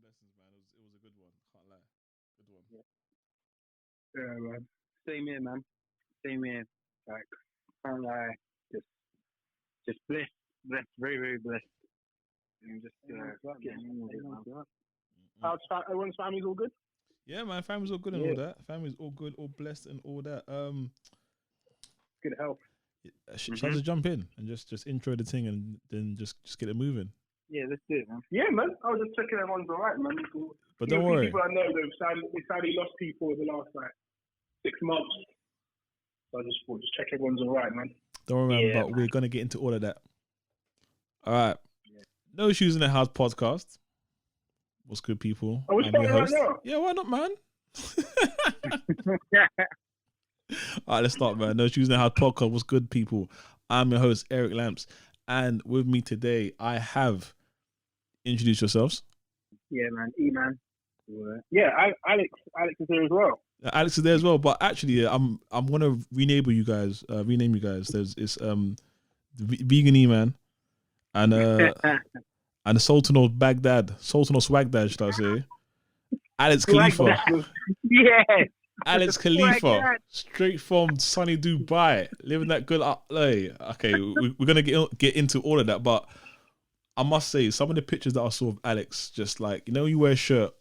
blessings, man. It was a good one. Can't lie. Good one. Yeah, man. Same here, man. Same here. Like, can't lie. Just blessed, very, very blessed. And just getting on with it, man. How's everyone's family's all good? Yeah, man. Family's all good and all that. Family's all good, all blessed and all that. Good health. Shall I just jump in and just intro the thing and then just get it moving? Yeah, let's do it, man. Yeah, man. I was just checking everyone's all right, man. But don't worry. People I know, they sadly lost people in the last, 6 months. So I just thought, just check everyone's all right, man. Don't worry, man, but we're going to get into all of that. All right. Yeah. No Shoes in the House podcast. What's good, people? Oh, we're starting right now? Yeah, why not, man? All right, let's start, man. No Shoes in the House podcast. What's good, people? I'm your host, Eric Lamps. And with me today, I have... Introduce yourselves. Yeah, man. E-man. Yeah, Alex is there as well. Alex is there as well, but actually, I'm gonna rename you guys. It's the vegan E-man and and the Sultan of Baghdad, Sultan of Swagdad, should I say? Alex Khalifa. Yeah. Alex Khalifa, straight from sunny Dubai, living that good up. Okay, we're gonna get into all of that, but I must say, some of the pictures that I saw of Alex, just like, you know, you wear a shirt,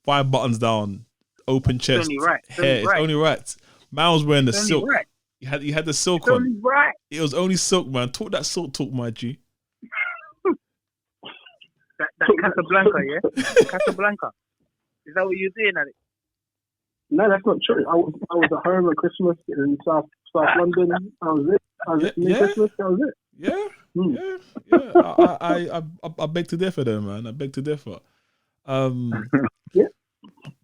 5 buttons down, open chest, hair. It's only right. Man was wearing the silk. Right. You had the silk it's on. Only right. It was only silk, man. Talk that silk talk, my G. that Casablanca, yeah? Casablanca. Is that what you're doing, Alex? No, that's not true. I was at home at Christmas in South London. That was it. Christmas, that was it. Yeah. I beg to differ though, man. I beg to differ. Yeah.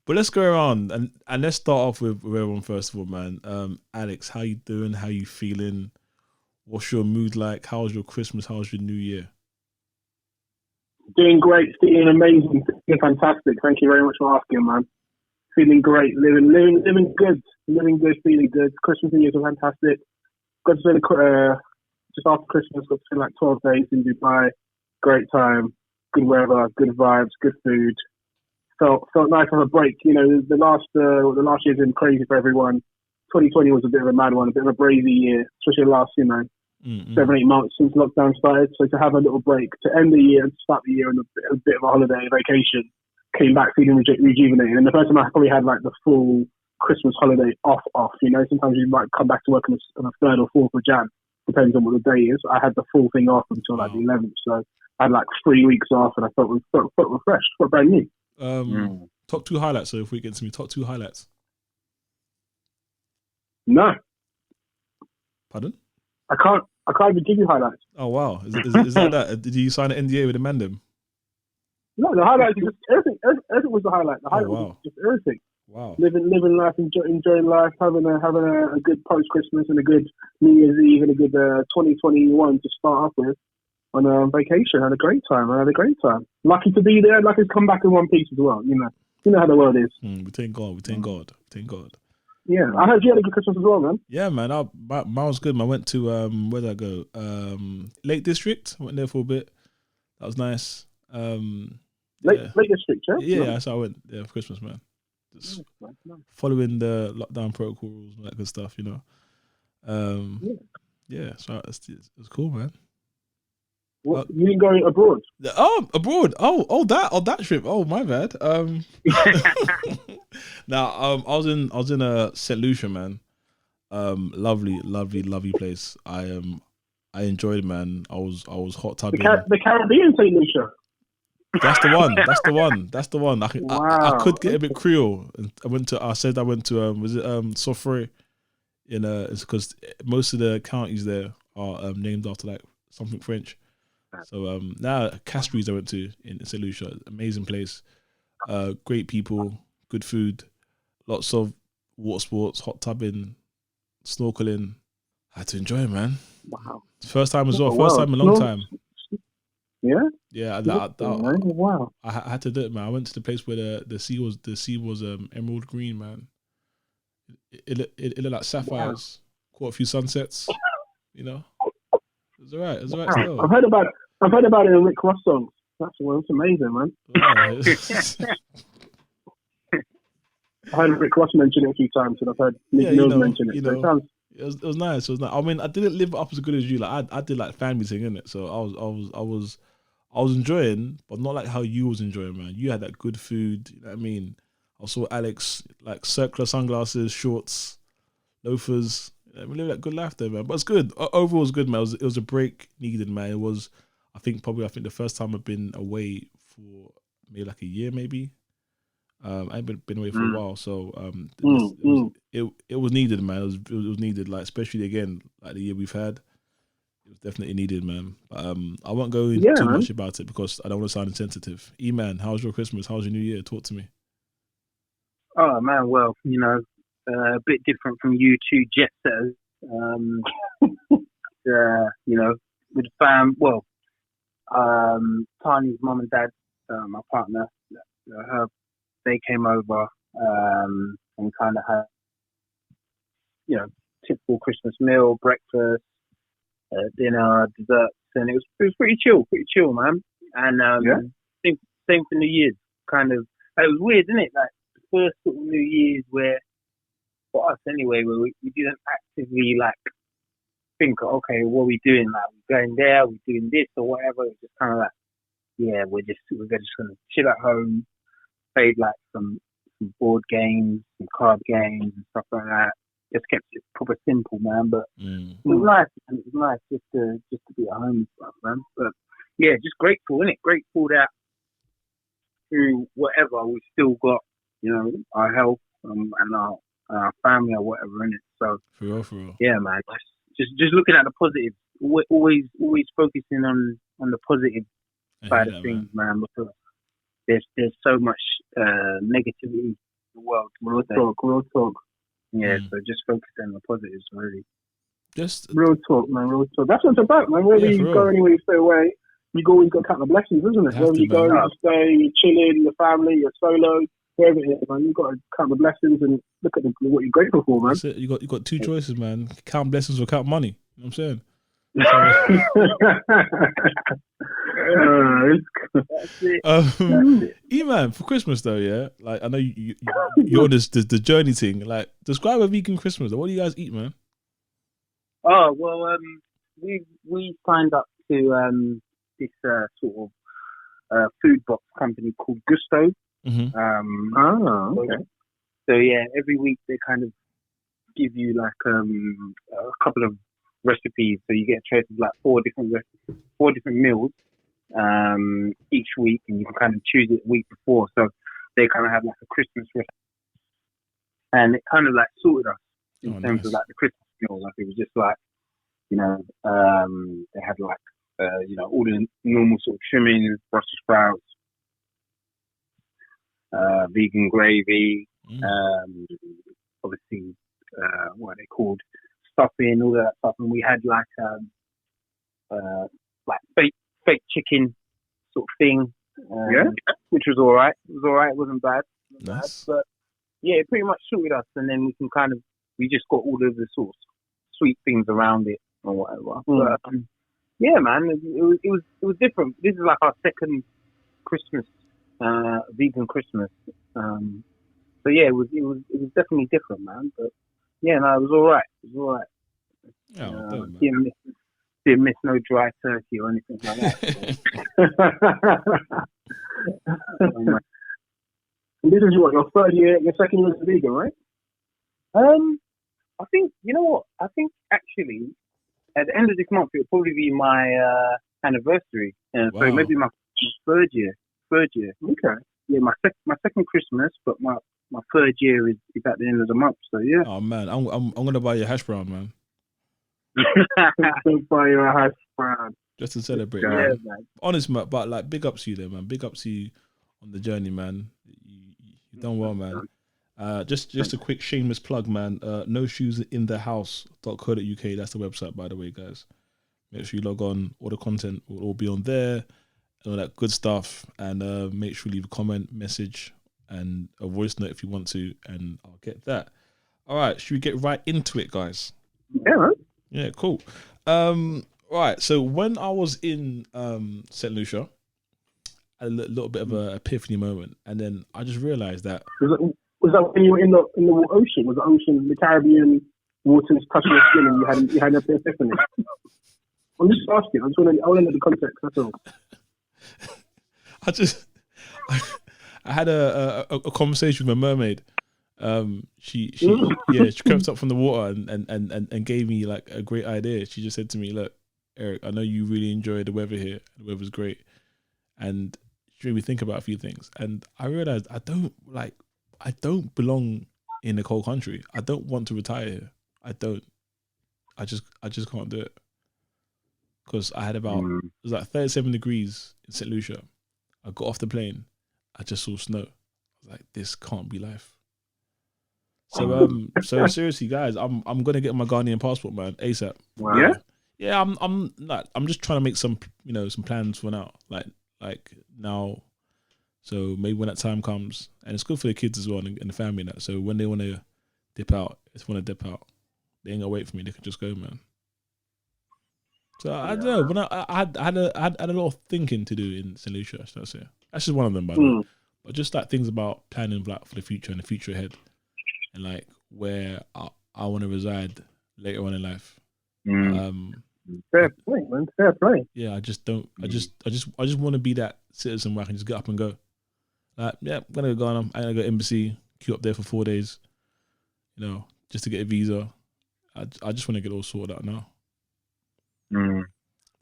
But let's go around and let's start off with everyone first of all, man. Alex, how you doing? How you feeling? What's your mood like? How's your Christmas? How's your New Year? Doing great, feeling amazing, feeling fantastic. Thank you very much for asking, man. Feeling great, living good, feeling good. Christmas and New Year's were fantastic. Got to spend just after Christmas, got to spend 12 days in Dubai. Great time, good weather, good vibes, good food. Felt nice to have a break. You know, the last year's been crazy for everyone. 2020 was a bit of a mad one, a bit of a brazy year, especially the last 7-8 months since lockdown started. So to have a little break, to end the year and start the year on a bit of a holiday, vacation, came back feeling rejuvenated. And the first time I probably had the full Christmas holiday off. You know, sometimes you might come back to work on the 3rd or 4th of Jan. Depends on what the day is. I had the full thing off until the 11th, so I had 3 weeks off, and I felt refreshed, felt brand new. Top 2 highlights. So if we get to me, top 2 highlights. No. Pardon? I can't even give you highlights. Oh wow, is that? Did you sign an NDA with Amandem? No, the highlights is just everything. Everything was the highlight. The highlight was just everything. Wow. Living life, enjoying life, having a good post Christmas and a good New Year's Eve and a good 2021 to start off with on vacation. Had a great time. Lucky to be there. Lucky to come back in one piece as well. You know how the world is. We thank God. Yeah, I heard you had a good Christmas as well, man. Yeah, man. Mine was good. I went to where did I go? Lake District. I went there for a bit. That was nice. Lake District, yeah. Yeah, so I went there for Christmas, man. Just following the lockdown protocol rules and that good stuff, you know. So it was cool, man. What, you didn't go abroad? Oh, abroad. That trip. Oh, my bad. Now, I was in St. Lucia, man. Lovely place. I enjoyed it, man. I was hot tubbing. The Caribbean, St. Lucia. That's the one. I could get a bit Creole. I went to was it Soufrière? It's because most of the counties there are named after something French. So now Castries I went to in St. Lucia, amazing place, great people, good food, lots of water sports, hot tubbing, snorkeling. I had to enjoy it, man. Wow. First time as well. First time in a long time. Yeah. Yeah. Wow. I had to do it, man. I went to the place where the sea was emerald green, man. It looked like sapphires. Wow. Caught a few sunsets. You know. It was alright. Still. I've heard about it in Rick Ross songs. That's amazing, man. Yeah. I heard Rick Ross mention it a few times, and I've heard Nick Mills mention it. So it sounds. It was nice. It was nice. I mean, I didn't live up as good as you. Like I did like fan meeting in it, so I was enjoying, but not like how you was enjoying, man. You had that good food. You know what I mean? I saw Alex like circular sunglasses, shorts, loafers. We lived that good life there, man. But it's good. Overall, it was good, man. It was a break needed, man. It was, I think the first time I've been away for maybe like a year, maybe. I ain't been away for a while, so it was needed, man. It was needed, like especially again like the year we've had. It was definitely needed, man. I won't go into too much about it because I don't want to sound insensitive. E-man, how's your Christmas? How's your New Year? Talk to me. Oh man, well, a bit different from you two jet setters. With fam. Well, Tani's mum and dad, my partner, they came over and kind of had, typical Christmas meal, breakfast, dinner, desserts, and it was pretty chill, man. And same for New Year's, kind of. It was weird, isn't it? Like the first sort of New Year's where, for us anyway, where we didn't actively like think, okay, what are we doing? Like we're going there, we're doing this or whatever. It was just kind of like, we're just gonna chill at home, played like some board games, some card games and stuff like that. Just kept it proper simple, man. But it was nice, and it was nice just to be at home and stuff, man. But yeah, just grateful, innit? Grateful that through whatever we've still got, our health and our family or whatever in it. So for real. Yeah, man. Just looking at the positives. Always focusing on the positive side of things, man. Because there's so much negativity in the world. Real talk. Yeah, so just focusing on the positives, really. Just real talk, man. Real talk. That's what it's about, man. Whether you go anywhere, you stay away, you always got to count the blessings, isn't it? Whether you go, you stay, you're chilling, your family, you're solo, wherever it is, man. You got to count the blessings and look at what you're grateful for, man. That's it. You got two choices, man. Count blessings or count money. You know what I'm saying? E-man, for Christmas though, yeah. Like I know you're on this the journey thing. Like, describe a vegan Christmas. What do you guys eat, man? Oh well, we signed up to this sort of food box company called Gusto. Mm-hmm. Okay. So yeah, every week they kind of give you like a couple of recipes. So you get a choice of like four different meals each week, and you can kind of choose it the week before. So they kind of have like a Christmas recipe, and it kind of like sorted us in terms of like the Christmas meal. Like it was just like, they had like all the normal sort of trimmings, Brussels sprouts, vegan gravy, obviously what are they called, stuffing, all that stuff, and we had like fake chicken sort of thing, which was all right. It was all right. It wasn't bad. Nice. But yeah, it pretty much suited us, and then we just got all of the sort of sweet things around it or whatever. But yeah, man, it was different. This is like our second Christmas, vegan Christmas. So yeah, it was definitely different, man. But yeah, no, it was all right. It was all right. Didn't miss no dry turkey or anything like that. And this is what, your second year as a vegan, right? I think, you know what? I think actually at the end of this month it'll probably be my anniversary. Wow. So maybe my third year. Okay. Yeah, my second Christmas, but my third year is at the end of the month. So yeah. Oh man, I'm gonna buy you a hash brown, man. Buy you a hash brown. Just to celebrate, yeah, man. Honest, man, but like big ups to you there, man. Big ups to you on the journey, man. You've done well, man. Just a quick shameless plug, man. No shoes in the house.co.uk. That's the website, by the way, guys. Make sure you log on. All the content will all be on there. All that good stuff. And make sure you leave a comment, message, and a voice note if you want to, and I'll get that. All right, should we get right into it, guys? Yeah, man. Yeah, cool. Right, so when I was in St. Lucia, little bit of a epiphany moment, and then I just realized that. Was that when you were in the ocean? Was the Caribbean waters touching your skin and you had an epiphany? I'm just asking. I want to know the context. That's all. I had a conversation with a mermaid. She crept up from the water and gave me like a great idea. She just said to me, "Look, Eric, I know you really enjoy the weather here. The weather's great," and she made me think about a few things. And I realized I don't belong in a cold country. I don't want to retire here. I don't. I just can't do it. Because I had it was like 37 degrees in St. Lucia. I got off the plane. I just saw snow. I was like, this can't be life. So seriously, guys, I'm gonna get my Ghanaian passport, man, ASAP. Wow. Yeah. Yeah, I'm just trying to make some plans for now. Like now. So maybe when that time comes, and it's good for the kids as well and the family and that. So when they want to dip out, they ain't gonna wait for me. They can just go, man. So I don't know. When I had a lot of thinking to do in St. Lucia. That's it. That's just one of them, by the way. But just like things about planning like for the future and the future ahead, and like where I want to reside later on in life. Fair point, man. Fair play. Yeah, I just don't. I just want to be that citizen where I can just get up and go. Like, yeah, I'm gonna go Ghana. I'm gonna go embassy, queue up there for 4 days, just to get a visa. I just want to get it all sorted out now.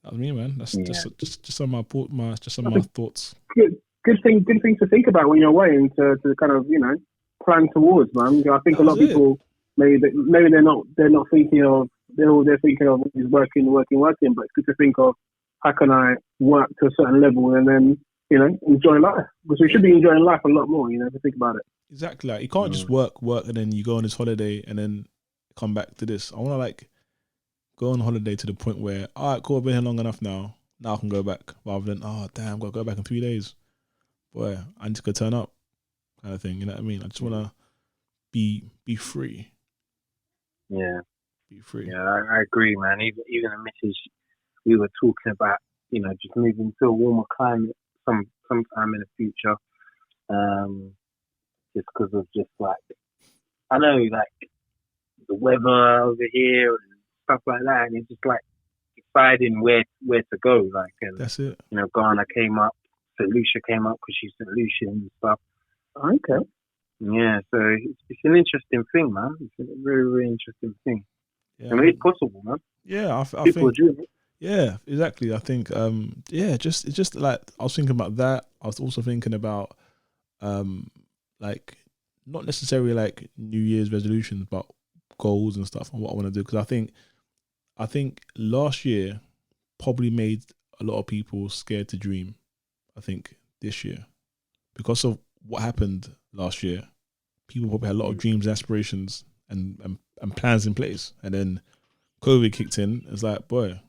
That's me, man. That's just some of my thoughts. Good thing to think about when you're away and to kind of plan towards, man. I think a lot of people maybe they're not thinking of they're thinking of is working, but it's good to think of how can I work to a certain level and then enjoy life, because we should be enjoying life a lot more, to think about it. Exactly. Like, you can't just work and then you go on this holiday and then come back to this. I want to like go on holiday to the point where, all right, cool, I've been here long enough now I can go back, rather than, oh damn, I've got to go back in 3 days. Boy, I need to go turn up, kind of thing. You know what I mean? I just want to be free. Yeah. Be free. Yeah, I agree, man. Even the message we were talking about, just moving to a warmer climate sometime in the future. Just because of just like, I know, like the weather over here and stuff like that, and it's just like deciding where to go. Like, and that's it. Ghana came up, St. Lucia came up because she's St. Lucian and stuff. Okay. Yeah, so it's an interesting thing, man. It's a very, very interesting thing. Yeah, I mean, it's possible, man. Yeah, I People think. are doing it. Yeah, exactly. I think. It's just like I was thinking about that. I was also thinking about, like not necessarily like New Year's resolutions, but goals and stuff and what I want to do. Because I think last year probably made a lot of people scared to dream. I think this year, because of what happened last year, people probably had a lot of dreams, aspirations, and plans in place. And then COVID kicked in. It's like, boy,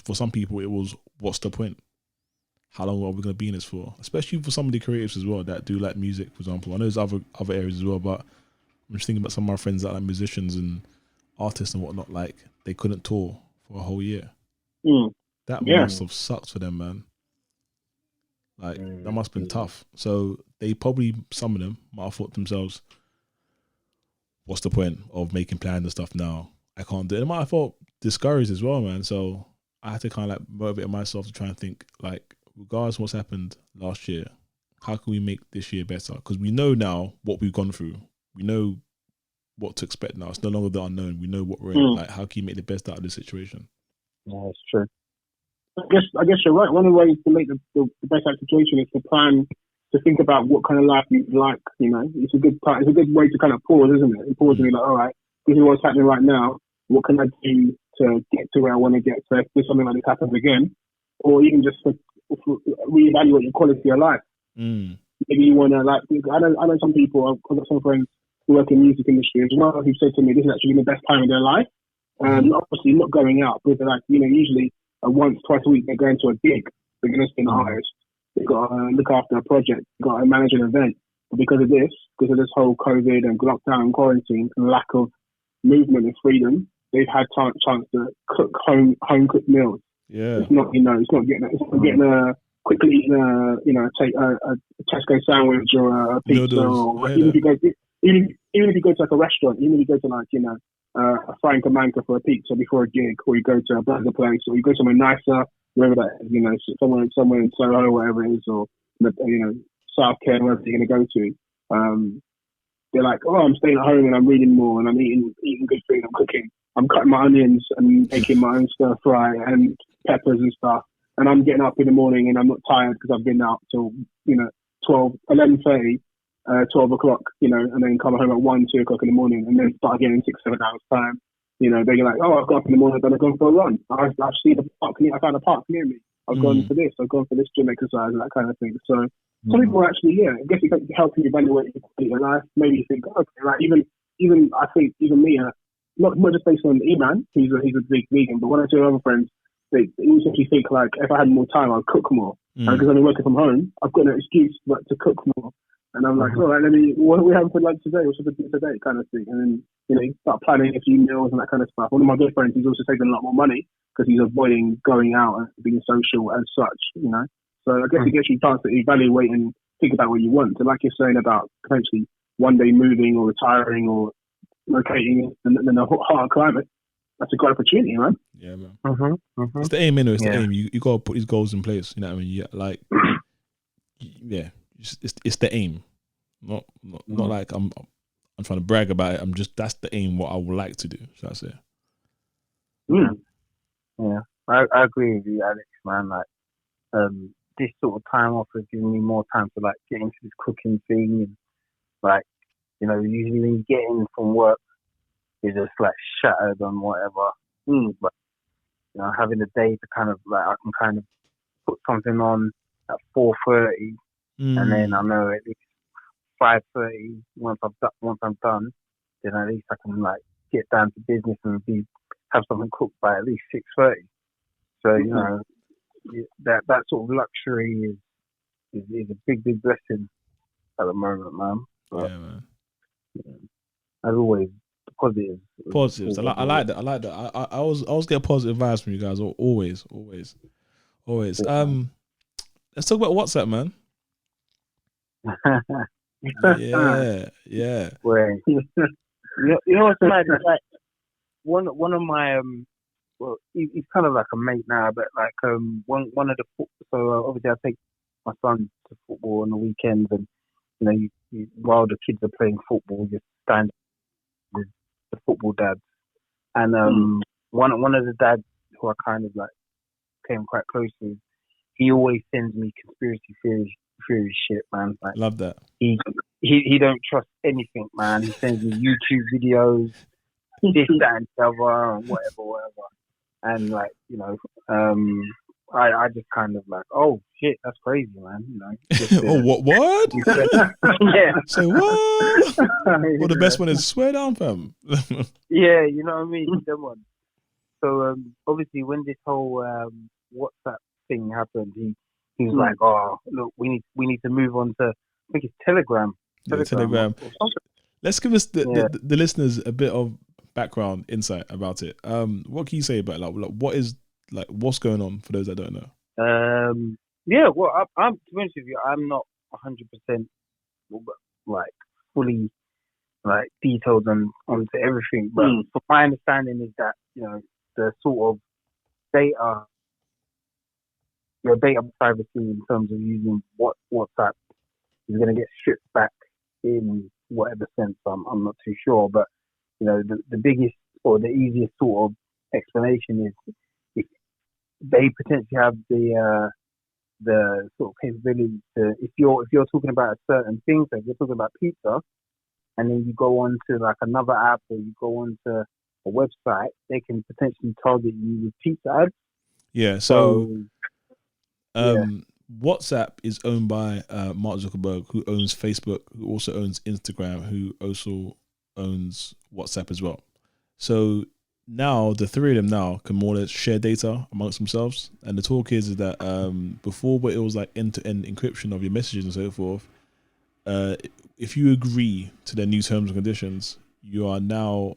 for some people it was, what's the point? How long are we going to be in this for? Especially for some of the creatives as well that do like music, for example. I know there's other areas as well, but I'm just thinking about some of my friends that are like musicians and artists and whatnot. Like, they couldn't tour for a whole year. That must have sucked for them, man. Like, that must have been tough. So they probably, some of them might have thought to themselves, what's the point of making plans and stuff now? I can't do it. They might have felt discouraged as well, man. So I had to kind of like motivate myself to try and think, like, regardless of what's happened last year, how can we make this year better? Because we know now what we've gone through. We know what to expect now. It's no longer the unknown. We know what we're in. Like, how can you make the best out of this situation? Yeah, that's true. I guess you're right. One of the ways to make the best out of the situation is to plan, to think about what kind of life you'd like. It's a good way to kind of pause, isn't it? And pause and be like, all right, this is what's happening right now. What can I do to get to where I want to get? So if something like this happens again, or even just reevaluate your quality of life. Maybe you want to, like, I know some people, I've got some friends who work in the music industry as well, who said to me this is actually the best time of their life. Obviously not going out, but like, usually once, twice a week they're going to a gig, they're going to spend an artist, they've got to look after a project, they've got to manage an event. But because of this whole COVID and lockdown and quarantine and lack of movement and freedom, they've had chance to cook home cooked meals. Yeah, it's not getting quickly eating take a Tesco sandwich or a pizza, or even if you go to like a restaurant, even if you go to like a Frank and Manca for a pizza before a gig, or you go to a burger place, or you go somewhere nicer, wherever that is, somewhere in Soho, wherever it is, or South Care, wherever you're going to go to. They're like, oh, I'm staying at home and I'm reading more and I'm eating good food. I'm cooking. I'm cutting my onions and making my own stir fry and peppers and stuff. And I'm getting up in the morning and I'm not tired because I've been out till 11:30, 12 o'clock, and then come home at 1, 2 o'clock in the morning and then start again in 6-7 hours time. They're like, oh, I've got up in the morning, I've gone for a run. I've seen the park. I found a park near me. I've gone for this. I've gone for this gym exercise and that kind of thing. So some people actually, I guess it helps you evaluate your quality of life. Maybe you think, okay, like even I think even me, not just based on Eman, he's a big vegan, but one or two other friends, they always actually think like if I had more time, I'd cook more. Because I'm working from home, I've got an excuse to cook more. And I'm like, all right, what are we having for lunch today? What's for dinner today? Kind of thing. And then, you start planning a few meals and that kind of stuff. One of my good friends, he's also saving a lot more money because he's avoiding going out and being social as such, So I guess it gives you a chance to evaluate and think about what you want. So like you're saying about potentially one day moving or retiring or locating in a hotter climate, that's a great opportunity, man. Yeah, man. It's the aim, anyway. It's the aim. You got to put these goals in place. You know what I mean? It's the aim. Not like I'm trying to brag about it. That's the aim. What I would like to do. So that's it. Yeah, I agree with you, Alex, man. Like, this sort of time off has given me more time to like get into this cooking thing, and like, usually when you get in from work, you're just like shattered on whatever. But having a day to kind of like I can kind of put something on at 4:30, and then I know at least 5:30 once I'm done, then at least I can like get down to business and have something cooked by at least 6:30. So that sort of luxury is a big blessing at the moment, man. But, yeah, man. As always, positives. Positives. I like that. I always get positive vibes from you guys. Always. Let's talk about WhatsApp, man. Yeah. Where what's mad is like one of my well, he's kind of like a mate now, but like one of the so obviously I take my son to football on the weekends, and you, while the kids are playing football, you stand with the football dads, and one of the dads who I kind of like came quite close with, he always sends me conspiracy theory shit, man. Like, love that. He don't trust anything, man. He sends me YouTube videos, this, that, and the other, and whatever. And like, I just kind of like, oh shit, that's crazy, man. Oh, what? Yeah. Say what? Well, the best one is swear down, fam. Yeah, you know what I mean. Them ones. So obviously, when this whole WhatsApp thing happened, he was like, oh look, we need to move on to, I think it's Telegram. Telegram. Let's give us the listeners a bit of background insight about it. What can you say about like what is like what's going on for those that don't know? Yeah, well, I'm to be honest with you, I'm not 100% like fully like detailed onto everything, but from my understanding is that the sort of your data privacy in terms of using WhatsApp is going to get stripped back in whatever sense. I'm not too sure, but the biggest or the easiest sort of explanation is if they potentially have the sort of capability to, if you're talking about a certain thing, so if you're talking about pizza, and then you go on to like another app or you go on to a website, they can potentially target you with pizza ads. Yeah. So WhatsApp is owned by Mark Zuckerberg, who owns Facebook, who also owns Instagram, who also owns WhatsApp as well. So now the three of them now can more or less share data amongst themselves. And the talk is that before, where it was like end-to-end encryption of your messages and so forth, if you agree to their new terms and conditions, you are now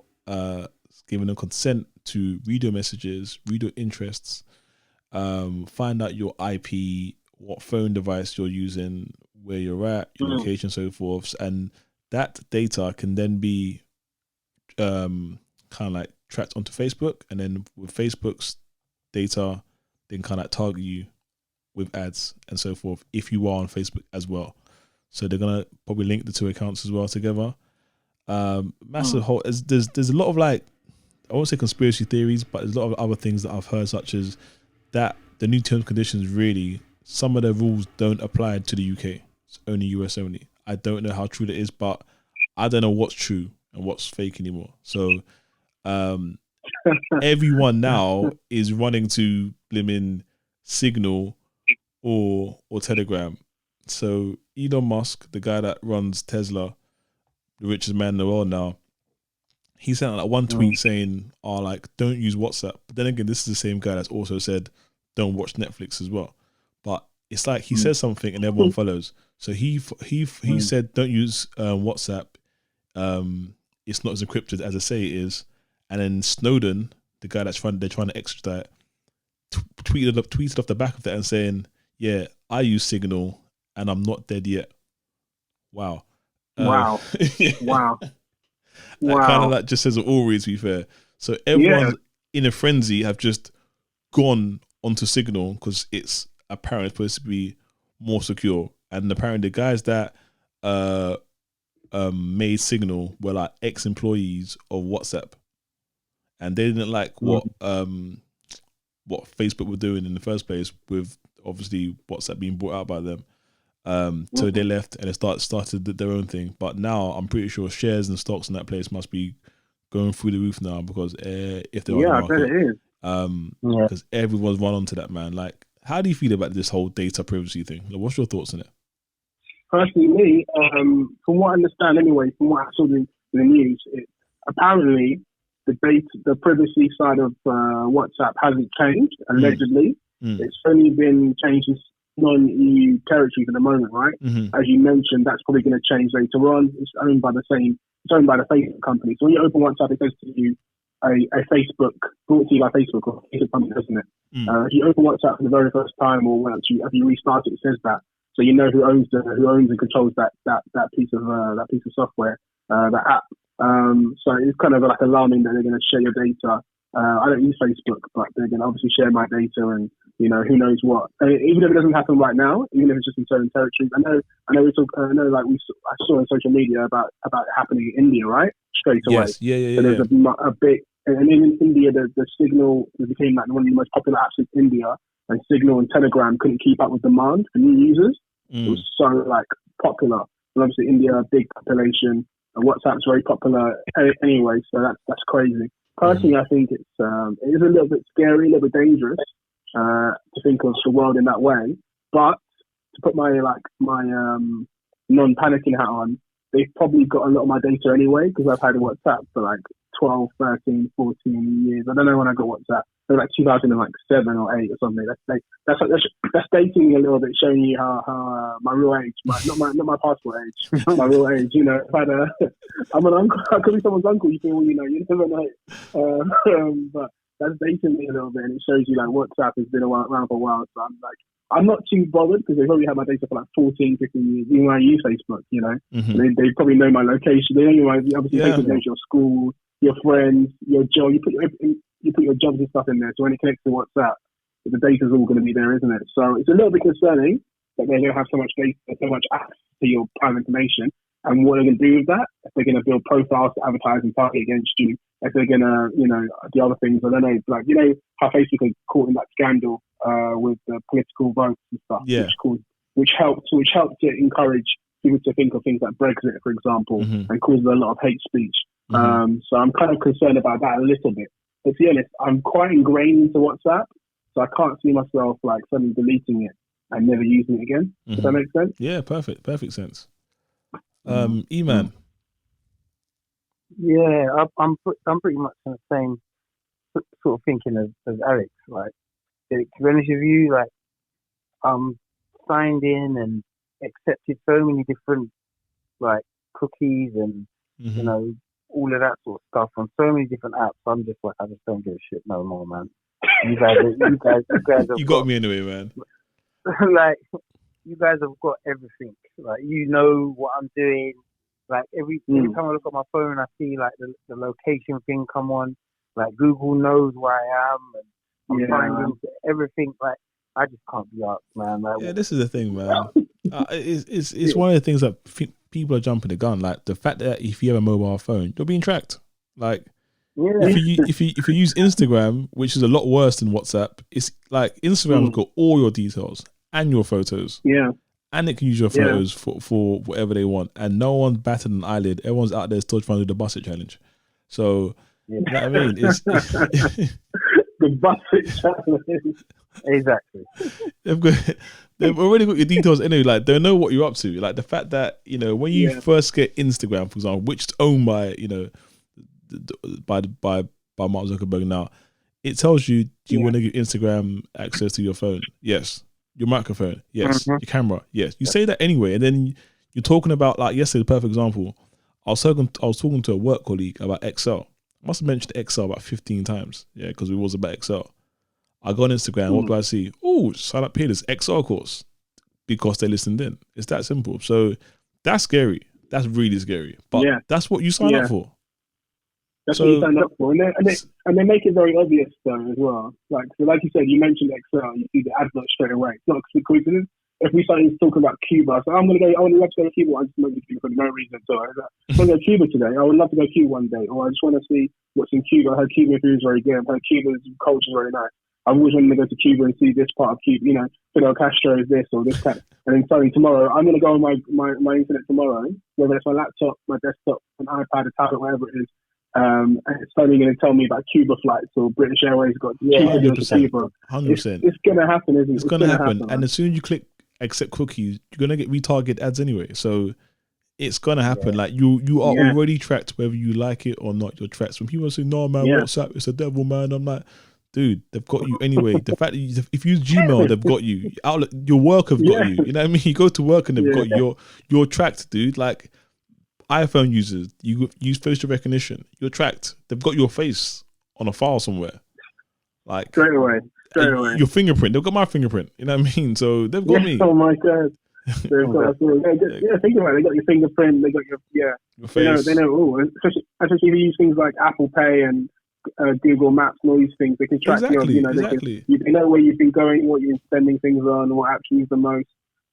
given a consent to read your messages, read your interests, find out your IP, what phone device you're using, where you're at, your location, so forth, and that data can then be kind of like tracked onto Facebook, and then with Facebook's data, then kind of like target you with ads and so forth if you are on Facebook as well. So they're gonna probably link the two accounts as well together. Massive whole. There's a lot of like, I won't say conspiracy theories, but there's a lot of other things that I've heard, such as that the new terms and conditions, really some of the rules don't apply to the UK. It's only US only. I don't know how true that is, but I don't know what's true and what's fake anymore. So everyone now is running to blimmin' Signal or Telegram. So Elon Musk, the guy that runs Tesla, the richest man in the world now, he sent out like one tweet saying, like, don't use WhatsApp. But then again, this is the same guy that's also said, don't watch Netflix as well. But it's like he says something and everyone follows. So he said, don't use WhatsApp. It's not as encrypted as I say it is. And then Snowden, the guy they're trying to extradite, tweeted off the back of that and saying, yeah, I use Signal and I'm not dead yet. Wow. Wow. Wow. That kind of like just says it all, really, to be fair. So everyone in a frenzy have just gone onto Signal because it's apparently supposed to be more secure. And apparently the guys that made Signal were like ex-employees of WhatsApp. And they didn't like what Facebook were doing in the first place, with obviously WhatsApp being bought out by them. So they left and they started their own thing. But now I'm pretty sure shares and stocks in that place must be going through the roof now, because if they're on the market, I bet it is. Because everyone's run onto that, man. Like, how do you feel about this whole data privacy thing? Like, what's your thoughts on it? Personally, me, from what I understand anyway, from what I saw in the news, apparently the privacy side of WhatsApp hasn't changed, allegedly. It's only been changed in non-EU territories at the moment, right? As you mentioned, that's probably going to change later on. It's owned by the Facebook company. So when you open WhatsApp, it says to you a Facebook, brought to you by Facebook or Facebook company, doesn't it? If you open WhatsApp for the very first time, or once you restart it, it says that. So you know who owns and controls that piece of software, that app. So it's kind of like alarming that they're going to share your data. I don't use Facebook, but they're going to obviously share my data, and who knows what. Even if it doesn't happen right now, even if it's just in certain territories. I saw on social media about it happening in India, right? Straight away. Yes, yeah. So there's a big, and in India, the Signal became like one of the most popular apps in India, and Signal and Telegram couldn't keep up with demand for new users. It was so like popular. And obviously India, a big population, and WhatsApp's very popular anyway. So that's crazy. Personally, I think it is a little bit scary, a little bit dangerous to think of the world in that way. But to put my non-panicking hat on, they've probably got a lot of my data anyway, because I've had WhatsApp for like 12, 13, 14 years. I don't know when I got WhatsApp. It was like 2007 or 8 or something. That's dating me a little bit, showing you how my real age, not my passport age, my real age. I'm an uncle. I could be someone's uncle. You never know. But that's dating me a little bit, and it shows you like WhatsApp has been around for a while. So I'm not too bothered, because they've probably had my data for like 14, 15 years. Even when I use Facebook, they probably know my location. They know obviously Facebook knows your school, your friends, your job. You put your jobs and stuff in there. So when it connects to WhatsApp, the data's all going to be there, isn't it? So it's a little bit concerning that they're going to have so much data, so much access to your private information. And what they're going to do with that, if they're going to build profiles to advertise and target against you, if they're going to, the other things, I don't know, like, how Facebook was caught in that scandal with the political votes and stuff, which helped to encourage people to think of things like Brexit, for example, and causes a lot of hate speech. So I'm kind of concerned about that a little bit. But to be honest, I'm quite ingrained into WhatsApp, so I can't see myself like suddenly deleting it and never using it again. Does that make sense? Yeah, perfect sense. E-Man. Yeah, I'm pretty much in the same sort of thinking as Alex. Like, to be honest with you, like, I'm signed in and accepted so many different like cookies and all of that sort of stuff on so many different apps. I'm just like, I just don't give a shit no more, man. You guys You got me anyway, man. like you guys have got everything. Like you know what I'm doing. Like every time I look at my phone, I see like the location thing come on. Like Google knows where I am, and I'm finding everything. Like I just can't be asked, man. Like, yeah, this is the thing, man. It's one of the things that people are jumping the gun. Like the fact that if you have a mobile phone, you're being tracked. Like if you use Instagram, which is a lot worse than WhatsApp, it's like Instagram's got all your details and your photos. Yeah. And it can use your photos for whatever they want. And no one's batted an eyelid. Everyone's out there still trying to do the Buss It challenge. So, you know what I mean? It's the Buss It challenge. Exactly. They've already got your details anyway. Like, they know what you're up to. Like, the fact that, you know, when you first get Instagram, for example, which is owned by, you know, by Mark Zuckerberg now, it tells you, do you want to give Instagram access to your phone? Yes. Your microphone, yes. Your camera, yes. You say that anyway, and then you're talking about, like yesterday, the perfect example. I was talking to a work colleague about Excel. I must have mentioned Excel about 15 times, yeah, because it was about Excel. I go on Instagram, what do I see? Oh, sign up here, this Excel course, because they listened in. It's that simple. So that's scary. That's really scary. But that's what you sign up for. That's what you sign up for, and they make it very obvious though as well. Like you said, you mentioned Excel, you see the advert straight away. It's not a coincidence. If we started talking about Cuba, so I would love to go to Cuba. I just moved to Cuba for no reason at all. I want to go to Cuba today. I would love to go to Cuba one day, or I just want to see what's in Cuba. I heard Cuban food is very good. I heard Cuba's culture is very nice. I've always wanted to go to Cuba and see this part of Cuba. You know, Fidel Castro is this or this that. And then suddenly tomorrow, I'm going to go on my internet tomorrow, whether it's my laptop, my desktop, an iPad, a tablet, whatever it is. And it's suddenly going to tell me about Cuba flights or British Airways got 100%. 100%. It's going to happen, isn't it? It's going to happen. And as soon as you click accept cookies, you're going to get retarget ads anyway. So it's going to happen. Like you are already tracked, whether you like it or not. You're tracked. When people say, "No, man, WhatsApp, it's the devil, man," I'm like, dude, they've got you anyway. The fact that if you use Gmail, they've got you. Outlook, your work have got you. You know what I mean? You go to work and they've got you. You're tracked, dude. Like iPhone users, you use facial recognition. You're tracked. They've got your face on a file somewhere. Like straight away. Your fingerprint. They've got my fingerprint. You know what I mean? So they've got me. Oh my god. Think about it. They got your fingerprint. They got your face. They know. Oh, especially if you use things like Apple Pay and Google Maps and all these things, they can track you. They know where you've been going, what you're spending things on, what apps you use the most.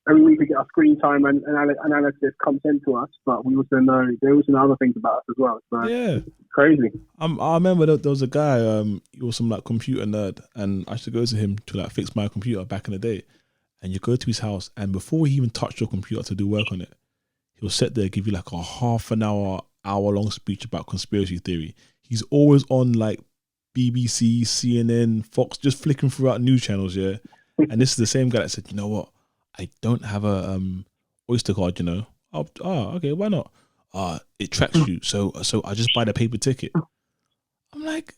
Every week we get our screen time and analysis comes into us, but we also know there also know other things about us as well. So it's crazy. I remember there was a guy, he was some like computer nerd, and I used to go to him to like fix my computer back in the day. And you go to his house, and before he even touched your computer to do work on it, he'll sit there, give you like a half an hour long speech about conspiracy theory. He's always on like BBC, CNN, Fox, just flicking throughout news channels, yeah. And this is the same guy that said, you know what? I don't have a Oyster card, you know. Okay, why not? It tracks you, so I just buy the paper ticket. I'm like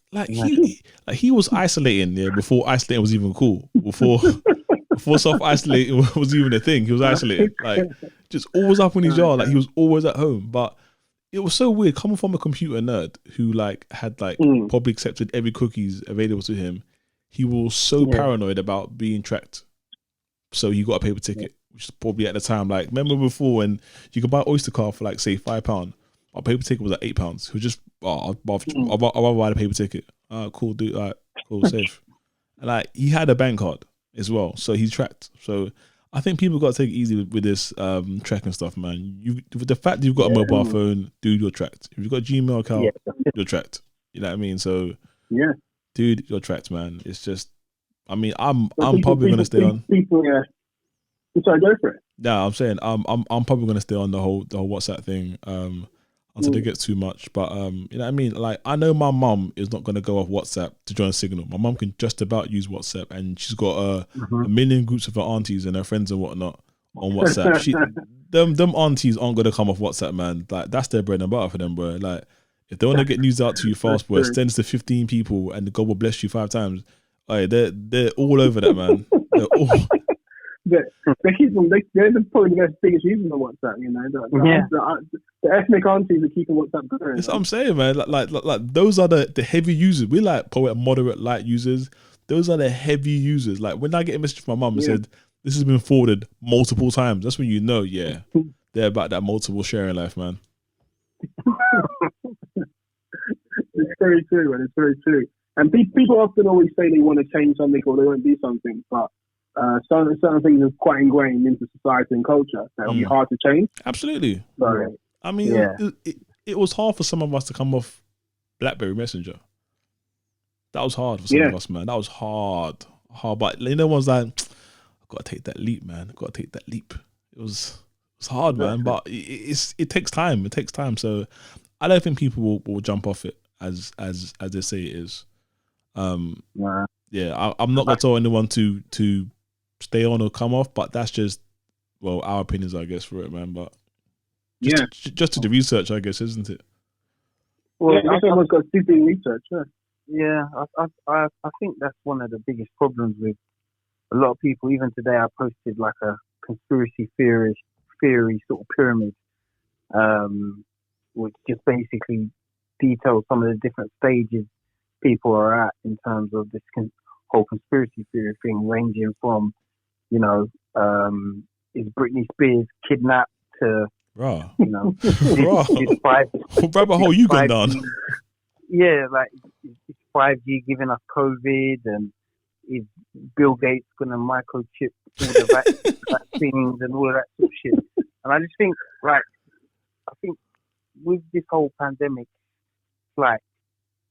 he was isolating before isolating was even cool. Before self-isolating was even a thing, he was isolating. Like just always up in his yard, like he was always at home. But it was so weird coming from a computer nerd who like had like probably accepted every cookies available to him. He was so paranoid about being tracked. So he got a paper ticket, which is probably at the time, like, remember before when you could buy Oyster card for like, say, £5. Our paper ticket was like £8. He was just, I'll rather buy the paper ticket. Cool, dude, cool, safe. And like, he had a bank card as well, so he's tracked. So I think people got to take it easy with this tracking stuff, man. With the fact that you've got a mobile phone, dude, you're tracked. If you've got a Gmail account, you're tracked. You know what I mean? So, dude, you're tracked, man. It's just, I mean, I'm probably gonna stay on. Sorry, go for it. Yeah, I'm saying I'm probably gonna stay on the whole WhatsApp thing until it gets too much. But you know what I mean? Like, I know my mum is not gonna go off WhatsApp to join Signal. My mum can just about use WhatsApp, and she's got a million groups of her aunties and her friends and whatnot on WhatsApp. Them aunties aren't gonna come off WhatsApp, man. Like, that's their bread and butter for them, bro. Like, if they want to get news out to you fast, bro, it sends to 15 people, and God will bless you 5 times. They're all over that, man. They're all. They're probably the biggest users on WhatsApp. You know, the ethnic aunties are keeping WhatsApp going. That's what I'm saying, man. Like those are the heavy users. We're like probably moderate light users. Those are the heavy users. Like when I get a message from my mum and said This has been forwarded multiple times. That's when you know, yeah, they're about that multiple sharing life, man. It's very true, man. It's very true. And people often always say they want to change something or they want to do something, but certain things are quite ingrained into society and culture that will be hard to change. Absolutely. So, I mean, it was hard for some of us to come off BlackBerry Messenger. That was hard for some of us, man. That was hard. But you know, one's like, I've got to take that leap, man. I've got to take that leap. It was hard, man. But it takes time. It takes time. So I don't think people will jump off it as they say it is. Yeah, I'm not gonna tell anyone to stay on or come off, but that's just our opinions, I guess, for it, man. But just to the research, I guess, isn't it? Well, everyone's got stupid research. Yeah, I think that's one of the biggest problems with a lot of people. Even today, I posted like a conspiracy theory sort of pyramid, which just basically details some of the different stages people are at in terms of this whole conspiracy theory thing, ranging from, is Britney Spears kidnapped to, Raw. Is rabbit hole you gone down. Yeah, like is 5G giving us COVID, and is Bill Gates gonna microchip all the vaccines and all of that sort of shit? And I just think, I think with this whole pandemic, like,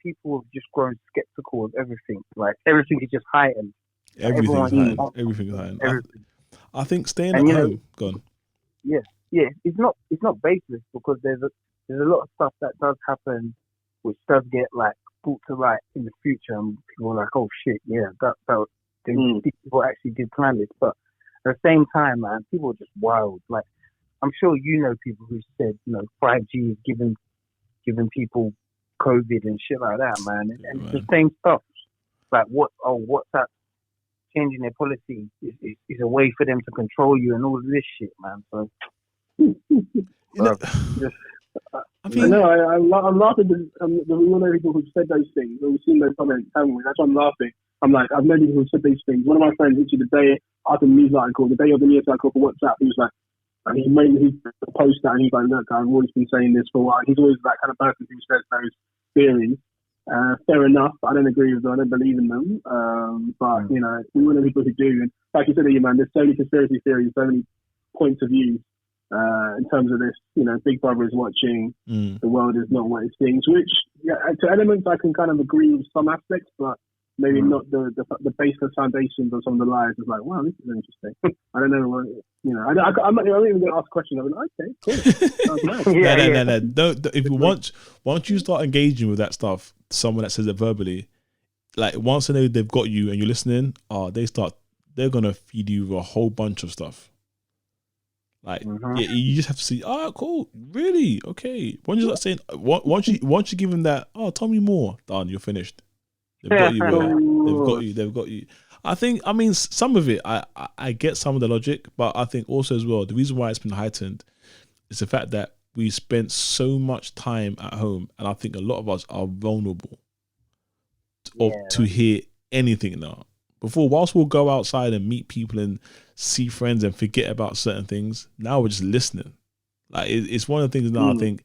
people have just grown skeptical of everything. Like, everything is just heightened. Everything's heightened. I think staying at home, gone. Yeah, it's not baseless, because there's a lot of stuff that does happen, which does get like brought to light in the future, and people are like, oh shit, yeah, these people actually did plan this. But at the same time, man, people are just wild. Like, I'm sure you know people who said, 5G is giving people COVID and shit like that, man. And it's the same stuff. Like, WhatsApp changing their policy is a way for them to control you and all of this shit, man. So, I'm laughing because we all know people who've said those things, or we've seen those comments, haven't we? That's why I'm laughing. I'm like, I've known people who've said these things. One of my friends, literally the day after the news article, the day of the news article for WhatsApp, he was like, and he posted that, and he's like, look, I've always been saying this for a while. He's always that kind of person who says those theories. Fair enough. I don't agree with them. I don't believe in them. But we all know people who do. And like you said, man, there's so many conspiracy theories, so many points of view in terms of this. Big Brother is watching. The world is not what it seems. Which, to elements, I can kind of agree with some aspects, but maybe not the baseless foundations of some of the lies. It's like, wow, this is interesting. I don't know. I'm not even going to ask questions. I'm like, okay, cool. Nice. No. Don't, if you once you start engaging with that stuff, someone that says it verbally, like, once they know they've got you and you're listening, they're gonna feed you with a whole bunch of stuff. Like, you just have to see, cool, really, okay. Once you start saying, once you give them that, tell me more, done, you're finished. They've got you. They've got you. I mean, some of it, I get some of the logic, but I think also as well, the reason why it's been heightened is the fact that we spent so much time at home, and I think a lot of us are vulnerable to hear anything now. Before, whilst we'll go outside and meet people and see friends and forget about certain things, now we're just listening. Like, it's one of the things now. I think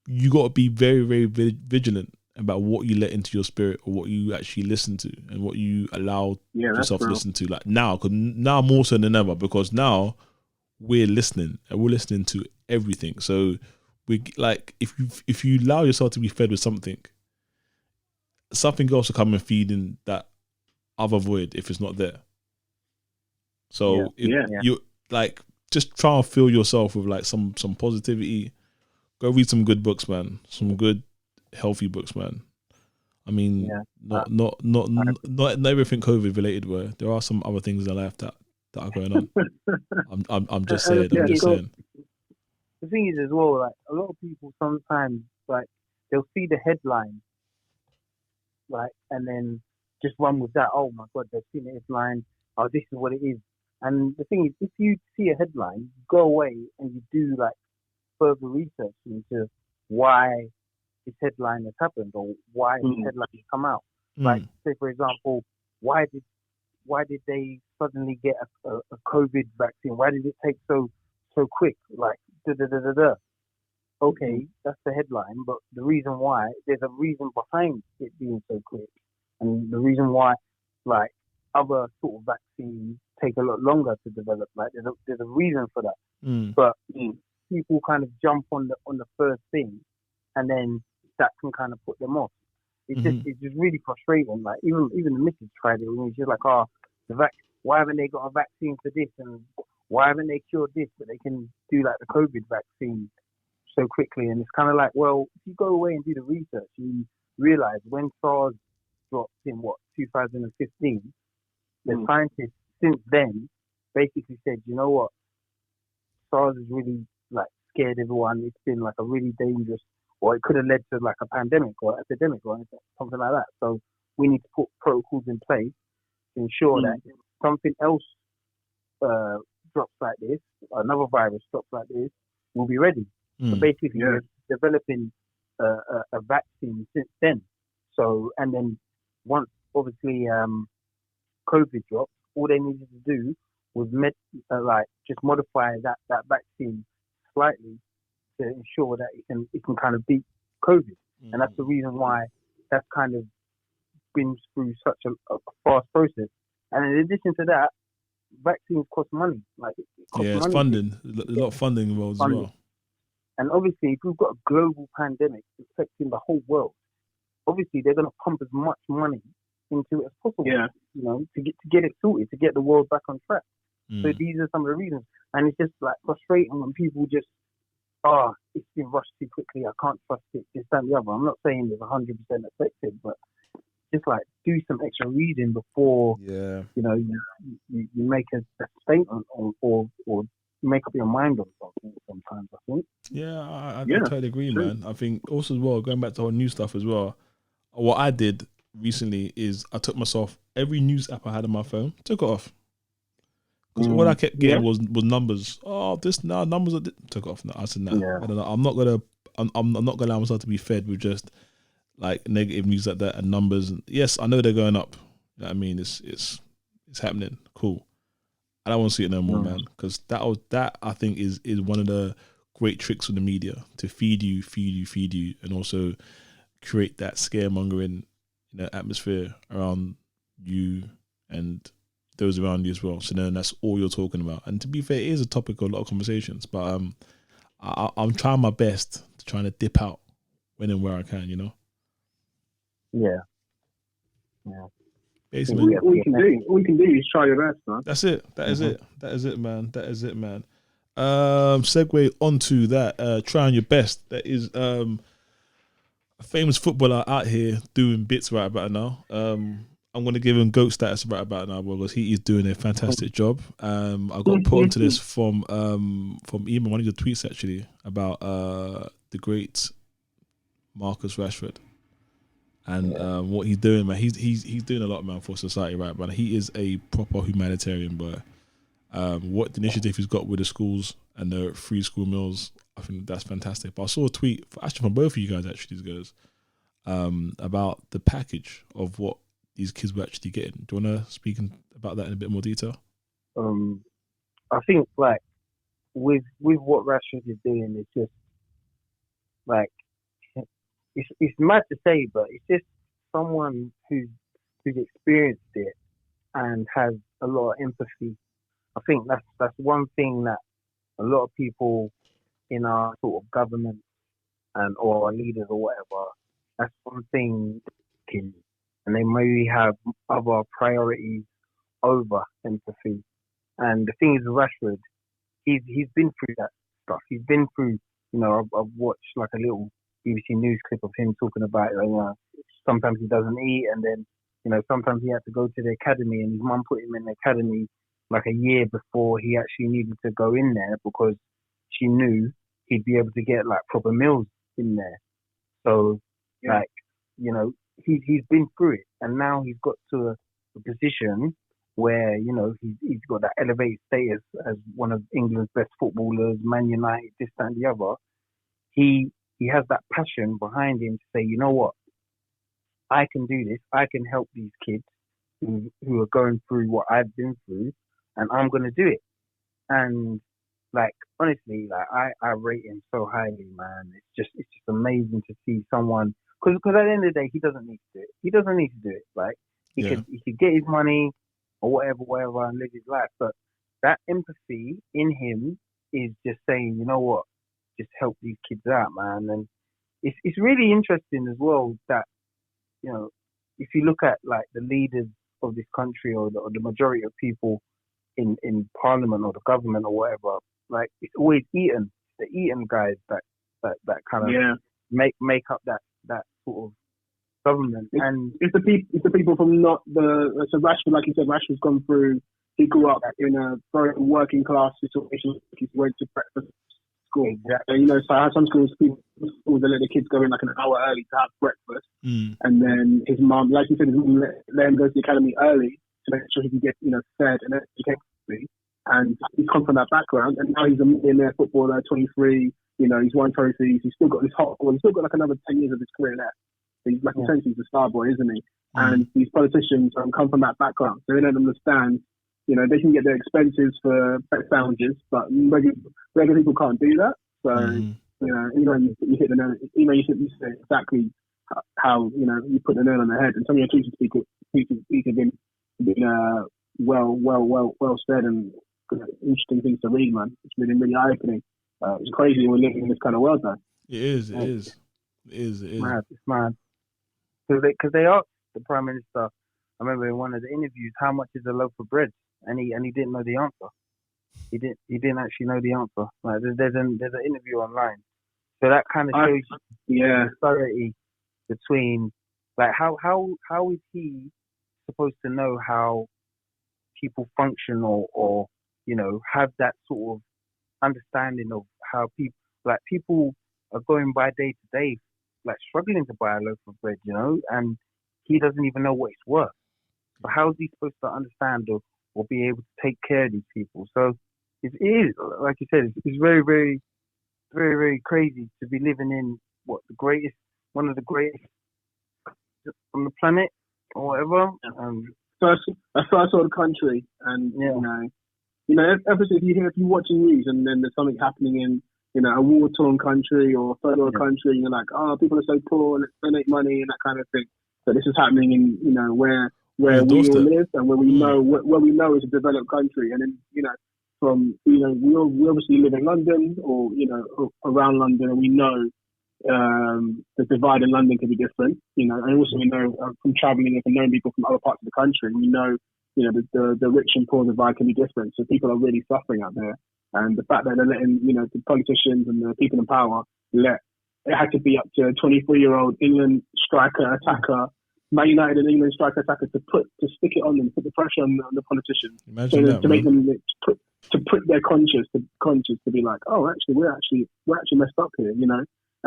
you got to be very, very vigilant about what you let into your spirit, or what you actually listen to, and what you allow yourself to listen to. Like, now more so than ever, because now we're listening, and we're listening to everything. So we, like, if you allow yourself to be fed with something else will come and feed in that other void if it's not there. So you like, just try and fill yourself with like some positivity. Go read some good books, man. Some good healthy books, man. I mean, not everything COVID related. Where there are some other things in life that are going on. I'm just saying. The thing is as well, like, a lot of people sometimes, like, they'll see the headline, like, and then just run with that. Oh my God, they've seen the headline. Oh, this is what it is. And the thing is, if you see a headline, go away and you do like further research into why this headline has happened, or why this headline has come out. Like, say for example, why did they suddenly get a COVID vaccine? Why did it take so quick? Like, da da da da da. Okay, that's the headline, but the reason why, there's a reason behind it being so quick, and the reason why, like, other sort of vaccines take a lot longer to develop. Like, there's a reason for that. Mm. But people kind of jump on the first thing, and then that can kind of put them off. It's just really frustrating. Like, even the missus tried it with me. She's like, "Oh, why haven't they got a vaccine for this, and why haven't they cured this? But they can do like the COVID vaccine so quickly." And it's kind of like, well, if you go away and do the research, you realize when SARS dropped in 2015, the scientists since then basically said, you know what, SARS has really like scared everyone. It's been like a really dangerous, or it could have led to like a pandemic or epidemic or something like that. So we need to put protocols in place to ensure that if something else drops like this, another virus drops like this, we'll be ready. So basically, we're developing a vaccine since then. So, and then once obviously COVID dropped, all they needed to do was just modify that vaccine slightly to ensure that it can kind of beat COVID. And that's the reason why that's kind of been through such a fast process. And in addition to that, vaccines cost money. Like, it costs it's money. funding. A lot of funding involved as well. And obviously, if we've got a global pandemic affecting the whole world, obviously they're going to pump as much money into it as possible. Yeah. You know, to get it sorted, to get the world back on track. So these are some of the reasons. And it's just like frustrating when people just, it's been rushed too quickly. I can't trust it. This, that, and the other. I'm not saying it's 100% effective, but just like do some extra reading before you know you make a statement or make up your mind on something. Sometimes I think. I totally agree, man. I think also as well, going back to our new stuff as well. What I did recently is I took myself every news app I had on my phone, took it off. Because what I kept getting was numbers. Oh, this now numbers are took it off. No, I said no. I don't know. I'm not gonna allow myself to be fed with just like negative news like that and numbers. And yes, I know they're going up. You know what I mean, it's happening. Cool. I don't want to see it no more, man. Because that I think is one of the great tricks of the media to feed you, and also create that scaremongering, atmosphere around you and those around you as well. So then that's all you're talking about. And to be fair, it is a topic of a lot of conversations. But I'm trying my best to try to dip out when and where I can. Yeah. Basically, all you can do is try your best, man. That's it. That is it, man. Segue onto that. Trying your best. That is a famous footballer out here doing bits right about now. I'm going to give him GOAT status right about now because he is doing a fantastic job. I got put onto this from Eamon, one of your tweets actually, about the great Marcus Rashford and what he's doing, man. He's doing a lot, man, for society, right, man. He is a proper humanitarian, boy. What the initiative he's got with the schools and the free school meals, I think that's fantastic. But I saw a tweet actually from both of you guys, actually, these guys, about the package of what these kids were actually getting. Do you want to speak about that in a bit more detail? I think like with what Rashford is doing, it's just like it's mad to say, but it's just someone who's experienced it and has a lot of empathy. I think that's one thing that a lot of people in our sort of government or our leaders or whatever, that's one thing and they maybe have other priorities over empathy. And the thing is with Rashford, he's been through that stuff. He's been through, I've watched like a little BBC News clip of him talking about, sometimes he doesn't eat, and then, sometimes he had to go to the academy, and his mum put him in the academy like a year before he actually needed to go in there because she knew he'd be able to get like proper meals in there. So, he's been through it, and now he's got to a position where he's got that elevated status as one of England's best footballers, Man United, this, that, and the other. He has that passion behind him to say, you know what, I can do this. I can help these kids who are going through what I've been through, and I'm gonna do it. And like honestly, like I rate him so highly, man. It's just amazing to see someone because at the end of the day, he doesn't need to do it. He doesn't need to do it. Like Yeah. he could get his money or whatever, and live his life. But that empathy in him is just saying, you know what, just help these kids out, man. And it's really interesting as well that if you look at like the leaders of this country or the majority of people in parliament or the government or whatever, like it's always the Eton guys that kind of make up that sort of government. And it's the people from not the so Rashford, like you said, Rashford's gone through. He grew up in a very working class situation. He went to breakfast school. Exactly. So I had some schools they let the kids go in like an hour early to have breakfast, and then his mum, like you said, his mum let him go to the academy early to make sure he can get fed and educated. And he's come from that background, and now he's a millionaire footballer, 23. He's won trophies. He's still got he's still got like another 10 years of his career left. He's like essentially the star boy, isn't he? And these politicians come from that background, so they don't understand. They can get their expenses for sandwiches, but regular people can't do that. So you hit the nail. You say exactly how you put the nail on the head. And some of your tweets have been well said and interesting things to read, man. It's really really eye opening. It's crazy we're living in this kind of world now. It is. It's mad. Because they asked the Prime Minister, I remember in one of the interviews, how much is a loaf of bread, and he didn't know the answer. He didn't actually know the answer. Like there's an interview online, so that kind of shows the disparity between like how is he supposed to know how people function or have that sort of understanding of how people are going by day to day, like struggling to buy a loaf of bread, and he doesn't even know what it's worth. But how is he supposed to understand or be able to take care of these people? So it is, like you said, it's very, very, very, very crazy to be living in one of the greatest on the planet or whatever. First world country, and if you're watching news and then there's something happening in a war-torn country or third world country, you're like, oh, people are so poor, let's donate money and that kind of thing. So this is happening in where we all live and where we know is a developed country, and then we obviously live in London or around London, and we know the divide in London can be different, and also we know from travelling and from knowing people from other parts of the country, we know the rich and poor divide can be different. So people are really suffering out there, and the fact that they're letting the politicians and the people in power it had to be up to a 23-year-old England striker attacker, Man United and England striker attacker to stick it on them, put the pressure on the politicians, to make them to put their conscience to be like, oh, actually we're actually messed up here, And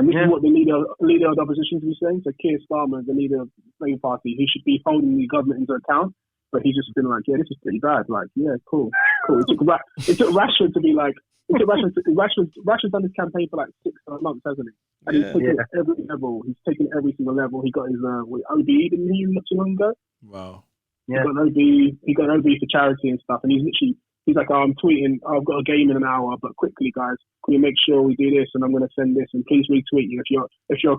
this is what the leader of the opposition is saying. So Keir Starmer, the leader of the Labour Party, he should be holding the government into account. But he's just been like, yeah, this is pretty bad. Like, yeah, cool. It took Rashford to be like, Rashford's done this campaign for like 6 months, hasn't he? And he's taken it every level. He's taken every single level. He got his OB, didn't he, not too long ago? Wow. Yeah. He got an OB for charity and stuff. And he's like, oh, I'm tweeting, I've got a game in an hour, but quickly, guys, can you make sure we do this? And I'm going to send this, and please retweet you if you're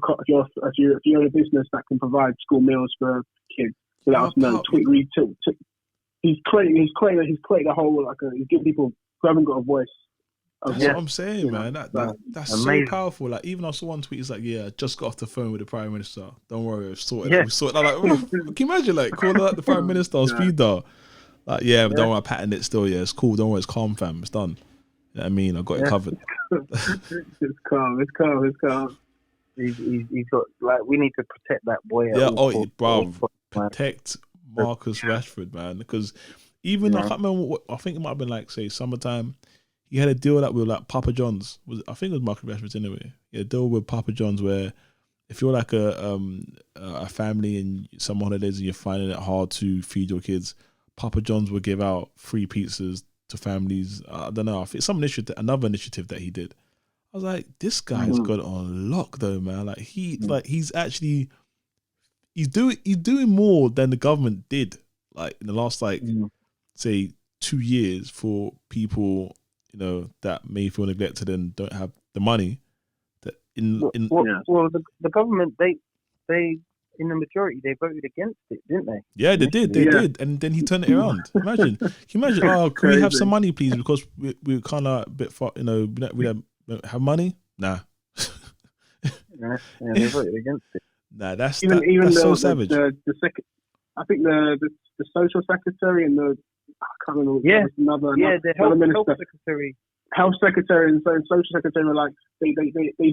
in a business that can provide school meals for kids. So let us know. Tweet, retweet. He's created a whole he's giving people who haven't got a voice. That's what I'm saying, man. That's amazing. So powerful. Like, even I saw one tweet, it's like, yeah, I just got off the phone with the Prime Minister. Don't worry, we've sorted it. We sorted it. I'm like, can you imagine, like, calling out the Prime Minister on speed dial? Like, but don't worry, I'm patting it still. Yeah, it's cool. Don't worry, it's calm, fam. It's done. You know what I mean? I got it covered. It's calm. He's got, like, we need to protect that boy. Protect Marcus Rashford, man. Because even, I can't remember I think it might have been like, say, summertime. He had a deal with like Papa John's. I think it was Marcus Rashford anyway. He had a deal with Papa John's where if you're like a family and some holidays and you're finding it hard to feed your kids, Papa John's would give out free pizzas to families. I don't know. I think another initiative that he did. I was like, this guy's got it on lock though, man. Like he's doing more than the government did. like in the last say 2 years for people, you know, that may feel neglected and don't have the money. That well, the government they in the majority they voted against it, didn't they? Yeah, they did, and then he turned it around. Can you imagine? Oh, can we have some money, please? Because we kind of a bit far, you know, we don't have money. Nah. Yeah, they voted against it. Nah, that's that's so savage. The second, I think the social secretary and I can't remember. The health secretary. Health secretary and social secretary were like they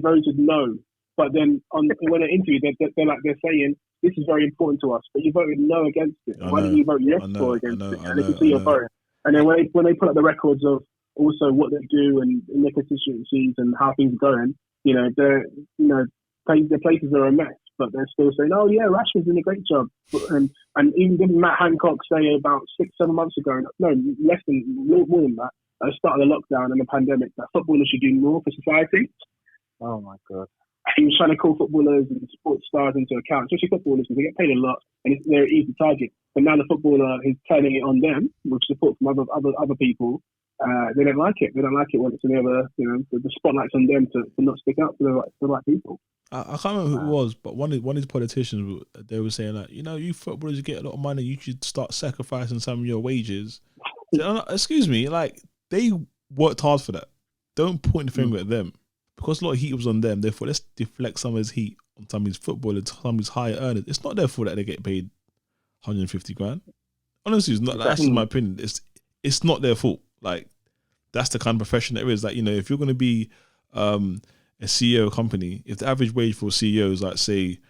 voted no, but then when they're interviewed, they're saying this is very important to us, but you voted no against it. Why didn't you vote yes or against it? And they can see your vote. And then when they put up the records of also what they do and in their constituencies and how things are going, you know, the places are a mess, but they're still saying, oh yeah, Rashford's doing a great job. And even didn't Matt Hancock say about 6-7 months ago, no, more than that, at the start of the lockdown and the pandemic, that footballers should do more for society. Oh my God. He was trying to call footballers and sports stars into account, especially footballers, because they get paid a lot and they're easy target. But now the footballer is turning it on them with support from other people. They don't like it. They don't like it when it's the spotlight's on them to not stick up to the right people. I can't remember who it was, but one of these politicians, they were saying that, you know, you footballers get a lot of money, you should start sacrificing some of your wages. So, excuse me, like, they worked hard for that. Don't point the finger at them. Because a lot of heat was on them, therefore let's deflect some of his heat on some of these footballers, some of these higher earners. It's not their fault that they get paid 150 grand. Honestly, it's not. That's just my opinion. It's not their fault. Like, that's the kind of profession there is. Like, you know, if you're going to be a CEO of a company, if the average wage for a CEO is like, say,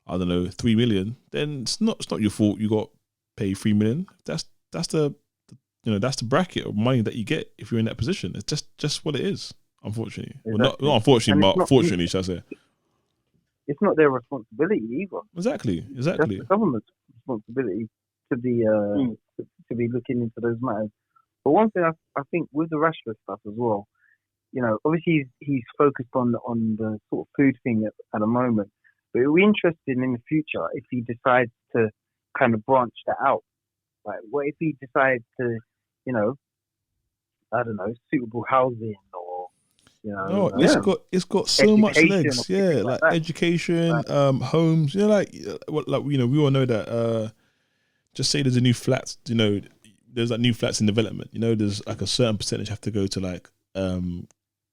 I don't know, 3 million, then it's not your fault you got paid 3 million. That's the bracket of money that you get if you're in that position. It's just what it is. Unfortunately, exactly. Not unfortunately, but fortunately, shall I say? It's not their responsibility either. Exactly. That's the government's responsibility to be looking into those matters. But one thing I think with the Rashford stuff as well, you know, obviously he's focused on the sort of food thing at the moment. But it'll be interesting in the future if he decides to kind of branch that out. Like, what if he decides to, you know, I don't know, suitable housing or, you know, it's got so much legs, like education, homes, you know, like you know, we all know that. Just say there's a new flats, you know, there's like new flats in development. You know, there's like a certain percentage have to go to like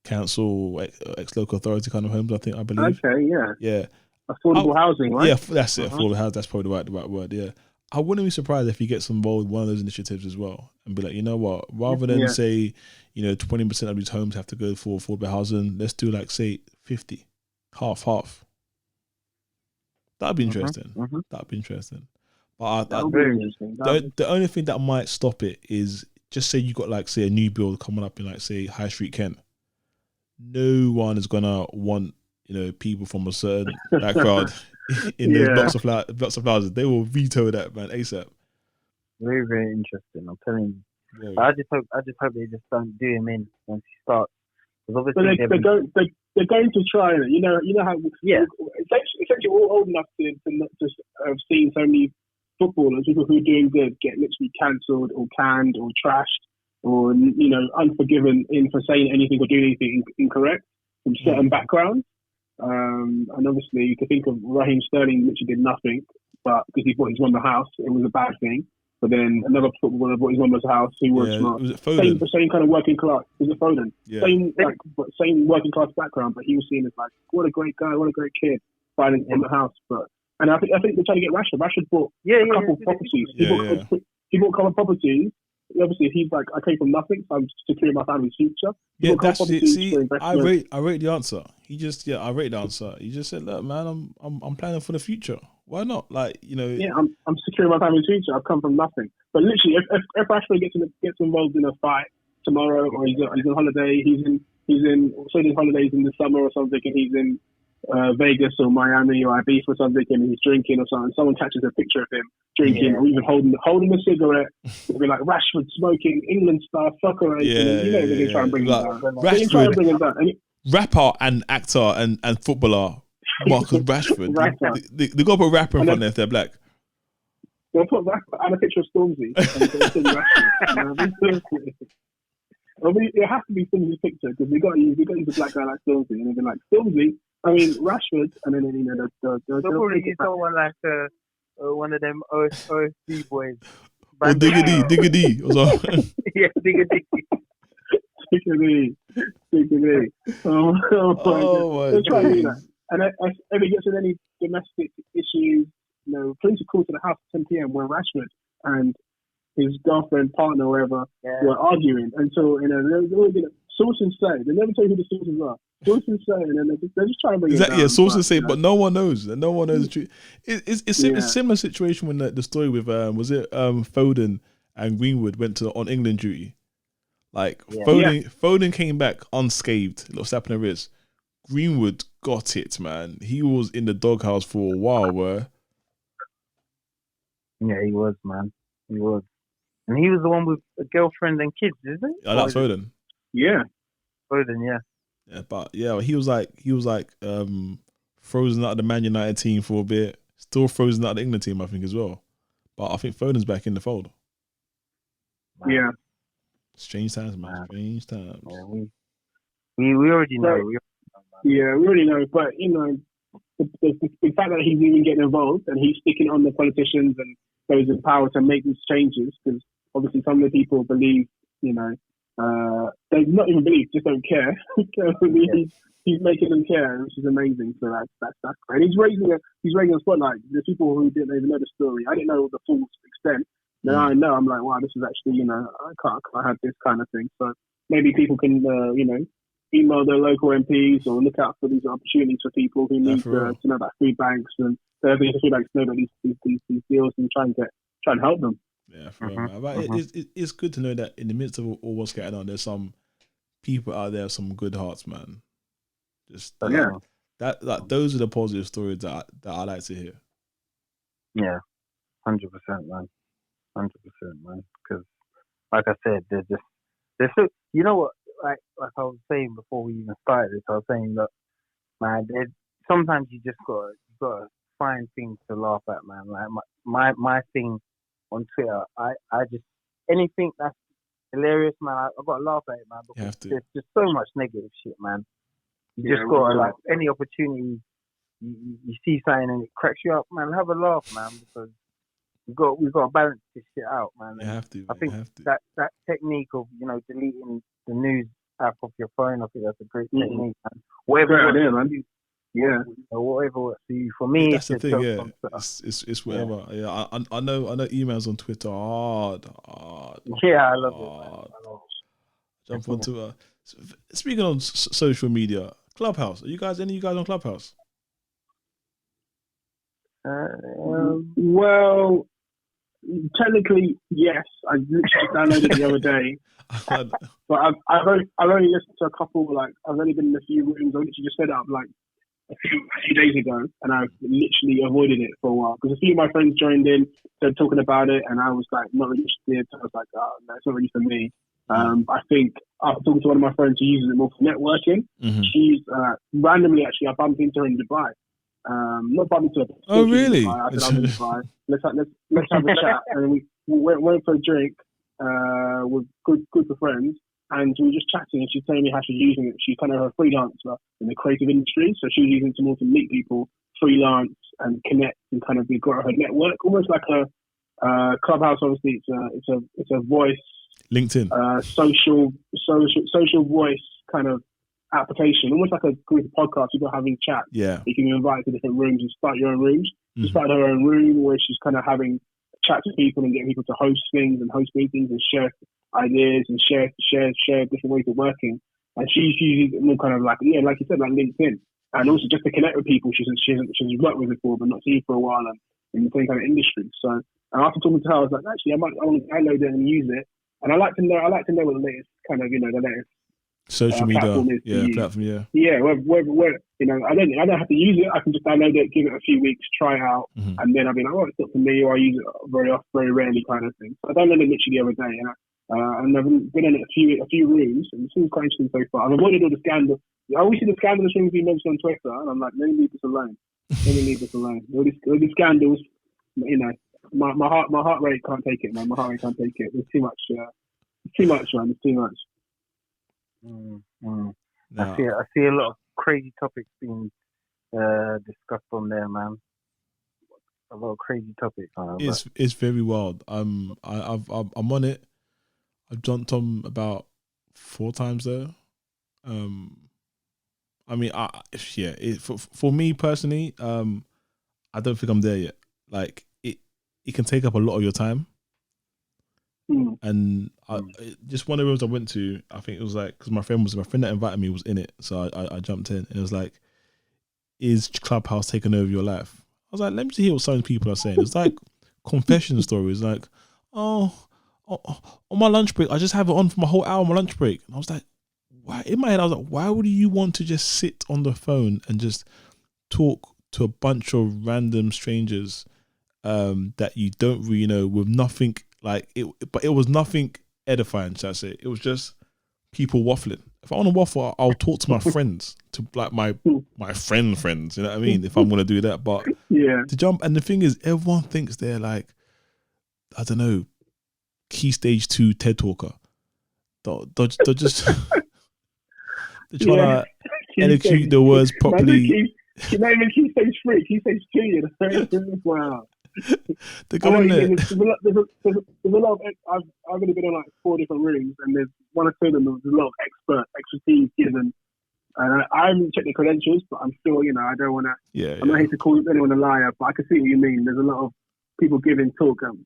council, ex-local authority kind of homes. I believe. Okay, yeah. Affordable housing, right? Yeah, that's it. Affordable housing. That's probably the right word. Yeah. I wouldn't be surprised if he gets involved in one of those initiatives as well and be like, you know what, rather than say, you know, 20% of these homes have to go for affordable housing, let's do like, say, 50, half. That'd be interesting. That'd be interesting. But the only thing that might stop it is just say you got like, say, a new build coming up in like, say, High Street Kent. No one is gonna want, you know, people from a certain background in those blocks of flowers. They will veto that, man, ASAP. Very, very interesting. I'm telling you. Yeah. I just hope they just don't do him in once he starts. Because obviously they're going to try it. You know how. Yeah. Essentially, we're all old enough to not just have seen so many footballers, people who are doing good, get literally cancelled or canned or trashed or, you know, unforgiven for saying anything or doing anything incorrect from certain backgrounds. And obviously, you could think of Raheem Sterling, which he did nothing, but because he bought his mum's house, it was a bad thing. But then another footballer bought his mum's house, who was not same kind of working class. Was it Foden? Yeah. Same working class background, but he was seen as like, what a great guy, what a great kid, buying in the house. And I think they're trying to get Rashford. Rashford bought a couple of properties. He bought a couple of properties. Obviously, he's like, I came from nothing, so I'm securing my family's future. Yeah, that's it. See, I rate the answer. I rate the answer. He just said, look, man, I'm planning for the future. Why not? Like, you know. Yeah, I'm securing my family's future. I've come from nothing. But literally, if Rashford gets involved in a fight tomorrow, or he's on holiday, he's in holidays in the summer or something, and he's in Vegas or Miami or Ibiza or something, and he's drinking or something. Someone catches a picture of him drinking or even holding a cigarette. It'll be like Rashford smoking England star fucker. They're going to try and bring him down. Rashford, rapper and actor and footballer Marcus Rashford. They got to put rapper in front there if they're black. They'll put and a picture of Stormzy. It has to be Stormzy's picture because we got to use a black guy like Stormzy, and they've been like Stormzy. I mean Rashford, and then they'll probably use someone like one of them OSD boys. Or Digga D. Yeah, Digga D. Oh my God. And if it gets with any domestic issues, police are called to the house at 10 p.m. where Rashford and his girlfriend, partner, or whatever, were arguing. And so, they're always going to sources say. They never tell you who the sources are. Sources say, and then they're just trying to bring it down. Yeah, sources say, but no one knows. And no one knows the truth. It's a similar situation when the story with, was it Foden and Greenwood went on England duty? Like, Foden came back unscathed, little slap in the wrist. Greenwood got it, man. He was in the doghouse for a while, bro. Yeah, he was, man. He was. And he was the one with a girlfriend and kids, isn't he? Yeah, that's Foden. Yeah. Foden, yeah. Yeah, but he was like frozen out of the Man United team for a bit. Still frozen out of the England team, I think, as well. But I think Foden's back in the fold. Man. Yeah. Strange times, man. Strange times. Yeah, we already know. We already know. But, the fact that he's even getting involved and he's sticking on the politicians and those in power to make these changes, because obviously some of the people believe, they not even believe, just don't care. He's making them care, which is amazing. So that's great. He's raising a spotlight. The people who didn't even know the story, I didn't know the full extent. Now I know. I'm like, wow, this is actually, I can't have this kind of thing. So maybe people can, email their local MPs or look out for these opportunities for people who need to know about food banks and food banks know about these deals and try and help them. Yeah, for real, man. It's good to know that in the midst of all what's going on, there's some people out there, some good hearts, man. Just that those are the positive stories that I like to hear. Yeah, 100%, man. 100%, man. Because, like I said, they're so. You know what? Like I was saying before we even started this, I was saying, look, man, sometimes you just gotta find things to laugh at, man. Like my thing on Twitter, I just anything that's hilarious, man, I gotta laugh at it, man. Because there's just so much negative shit, man. You just gotta like any opportunity you see something and it cracks you up, man. Have a laugh, man, because we've got to balance this shit out, man. You have to. I think that technique of deleting the news app off your phone, I think that's a great technique, man. Whatever works for you. For me, that's the thing. Yeah, it's whatever. Yeah, I know emails on Twitter hard. Yeah, I love it. Jump onto speaking on social media, Clubhouse. Any of you guys on Clubhouse? Well, technically, yes. I literally downloaded it the other day, but I've only listened to a couple. Like I've only been in a few rooms. I literally just set it up like a few days ago, and I've literally avoided it for a while because a few of my friends joined in, started talking about it, and I was like not really interested. So I was like, oh, no, it's not really for me. I think after talking to one of my friends who uses it more for networking, she's randomly actually I bumped into her in Dubai. Not bumped into her. Oh really? I said I'm in Dubai. Let's have a chat, and we went for a drink with group of friends, and we were just chatting. And she's telling me how she's using it. She's kind of a freelancer in the creative industry, so she's using it more to meet people, freelance, and connect, and kind of grow her network, almost like a Clubhouse. Obviously, it's a voice. LinkedIn, social voice kind of application, almost like a group of podcasts. People having chat. Yeah, you can be invited to different rooms and start your own rooms. She started her own room where she's kind of having chats with people and getting people to host things and host meetings and share ideas and share different ways of working. And she's using it more kind of like you said, like LinkedIn, and also just to connect with people she's worked with before but not seen for a while and in the same kind of industry. So, and after talking to her, I was like, actually, I want to download it and use it. And I like to know what the latest kind of, the latest social media platform is. Platform, yeah. Where I don't have to use it. I can just download it, give it a few weeks, try it out, and then I'll be like, oh, it's not for me, or I use it very rarely, kind of thing. So I downloaded it literally the other day, and I've been in a few rooms, and it seems quite interesting so far. I've avoided all the scandals. I always see the scandalous things being mentioned on Twitter, and I'm like, let me leave this alone. All these scandals, my heart rate can't take it, man. My heart rate can't take it. There's too much. It's too much, man. It's too much. No. Nah, I see a lot of crazy topics being discussed on there, man. A lot of crazy topics. it's very wild. I'm on it. I've jumped on about 4 times though. I mean, for me personally, I don't think I'm there yet. Like it can take up a lot of your time. And just one of the rooms I went to, I think it was like, because my friend that invited me was in it, so I jumped in, and it was like, is Clubhouse taking over your life? I was like, let me just hear what some people are saying. It's like confession stories, like, on my lunch break, I just have it on for my whole hour on my lunch break. And I was like, why? In my head, I was like, why would you want to just sit on the phone and just talk to a bunch of random strangers that you don't really know, with nothing like it? But it was nothing edifying, shall I say? It was just people waffling. If I want to waffle, I'll talk to my friends, to like my friends. You know what I mean? If I'm gonna do that, but to jump, and the thing is, everyone thinks they're like, I don't know, Key Stage 2 TED talker. They're just they're trying to execute the words properly. You're not even Key Stage 3, Key Stage 2. You know? Wow. They go in there. There's a lot of. I've only been in like 4 different rooms, and there's 1 or 2 of them. There's a lot of expertise given. I haven't checked the credentials, but I'm sure, I don't want to. Yeah. I'm not here to call anyone a liar, but I can see what you mean. There's a lot of people giving talking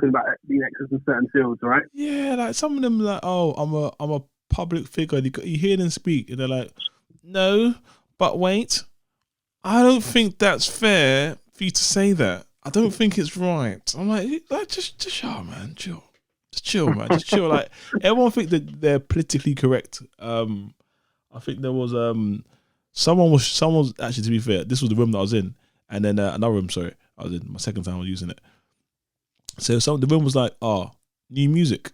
about being experts in certain fields, right? Yeah, like some of them, like, oh, I'm a public figure. You hear them speak, and they're like, no, but wait, I don't think that's fair for you to say that. I don't think it's right. I'm like just chill, man. Chill. Just chill, man. Just chill. Like, everyone think that they're politically correct. I think there was someone was actually, to be fair, this was the room that I was in, and then another room. Sorry, I was in my second time I was using it. So the room was like, new music.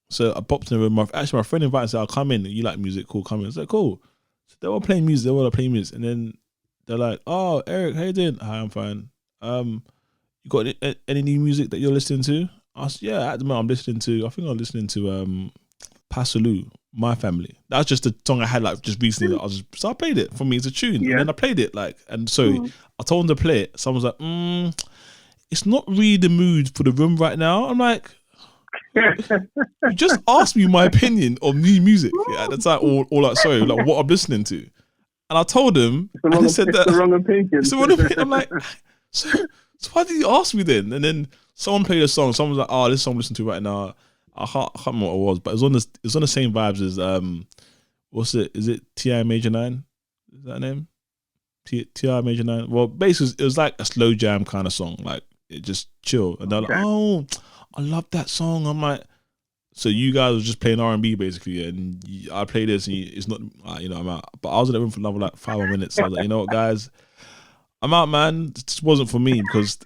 So I popped in the room. My friend invited and said, I'll come in. You like music? Cool, come in. I was like, cool. So they were playing music. And then they're like, oh, Eric, how you doing? Hi, I'm fine. You got any new music that you're listening to? I said, yeah, at the moment I think I'm listening to Pasaloo, My Family. That's just a song I had like just recently. So I played it. For me, it's a tune. Yeah. And then I played it I told them to play it. Someone's like, it's not really the mood for the room right now. I'm like, you just asked me my opinion on new music at the time, or like, sorry, like what I'm listening to. And I told him, and he said that it's the wrong opinion. It's the wrong opinion. I'm like, so why did you ask me then? And then someone played a song. Someone was like, this song I'm listening to right now. I can't remember what it was, but it's on the same vibes as what's it? Is it T.I. Major 9? Is that name? T.I. Major 9. Well, basically it was like a slow jam kind of song, like it just chill. And they're like, oh, I love that song. I'm like, so you guys were just playing R&B basically, and I play this, and it's not, I'm out. But I was in the room for another like 5 more minutes. So I was like, you know what, guys, I'm out, man. It just wasn't for me, because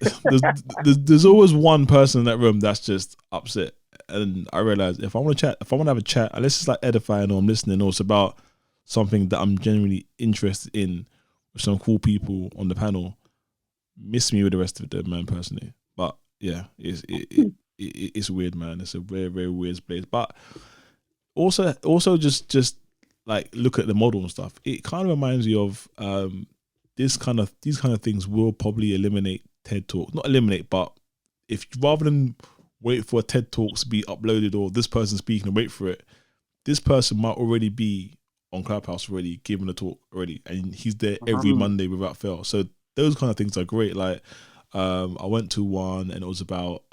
there's always one person in that room that's just upset. And I realized if I want to have a chat, unless it's like edifying or I'm listening, or it's about something that I'm genuinely interested in with some cool people on the panel, miss me with the rest of them, man, personally. But yeah, it's weird, man. It's a very, very weird place. But also just like look at the model and stuff. It kind of reminds me of these kind of things will probably eliminate TED Talk. Not eliminate, but if rather than wait for a TED Talk to be uploaded, or this person speaking and wait for it, this person might already be on Clubhouse already, giving a talk already, and he's there every Monday without fail. So those kind of things are great. Like I went to one and it was about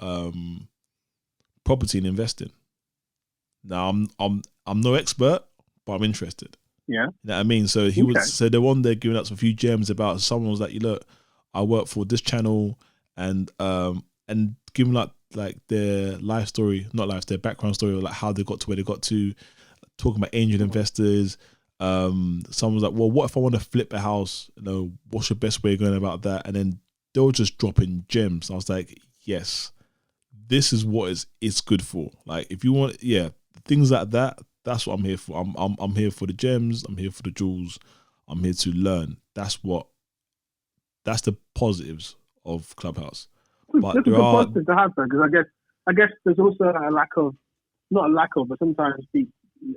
property and investing. Now I'm no expert, but I'm interested. Yeah. You know what I mean? So so they're on there giving us a few gems about, someone was like, look, I work for this channel, and giving like their life story, their background story, like how they got to where they got to, talking about angel investors. Someone was like, well, what if I want to flip a house? What's your best way of going about that? And then they were just dropping gems. I was like, yes, this is what it's good for. Like, if you want, things like that, that's what I'm here for. I'm here for the gems. I'm here for the jewels. I'm here to learn. That's the positives of Clubhouse. But This is there a are positive to have though, because I guess there's also a lack of, not a lack of, but sometimes in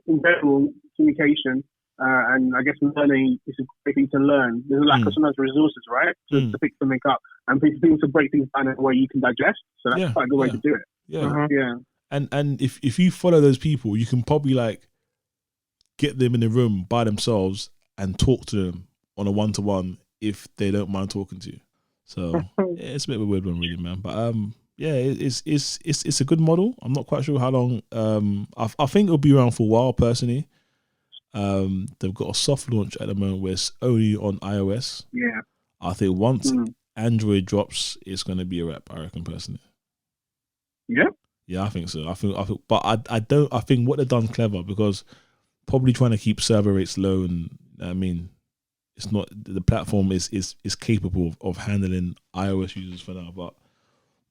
general communication, and I guess learning is a great thing to learn. There's a lack of sometimes resources, right, to pick something up, and people to break things down in a way you can digest. So that's quite a good way to do it. Yeah. Yeah. And if you follow those people, you can probably like get them in the room by themselves and talk to them on a 1-to-1 if they don't mind talking to you. So it's a bit of a weird one, really, man. But yeah, it's a good model. I'm not quite sure how long. I think it'll be around for a while, personally. They've got a soft launch at the moment where it's only on iOS. Yeah. I think once Android drops, it's going to be a wrap, I reckon, personally. Yeah. Yeah, I think so. I think, but I don't. I think what they've done clever, because probably trying to keep server rates low, and I mean, it's not, the platform is capable of handling iOS users for now. But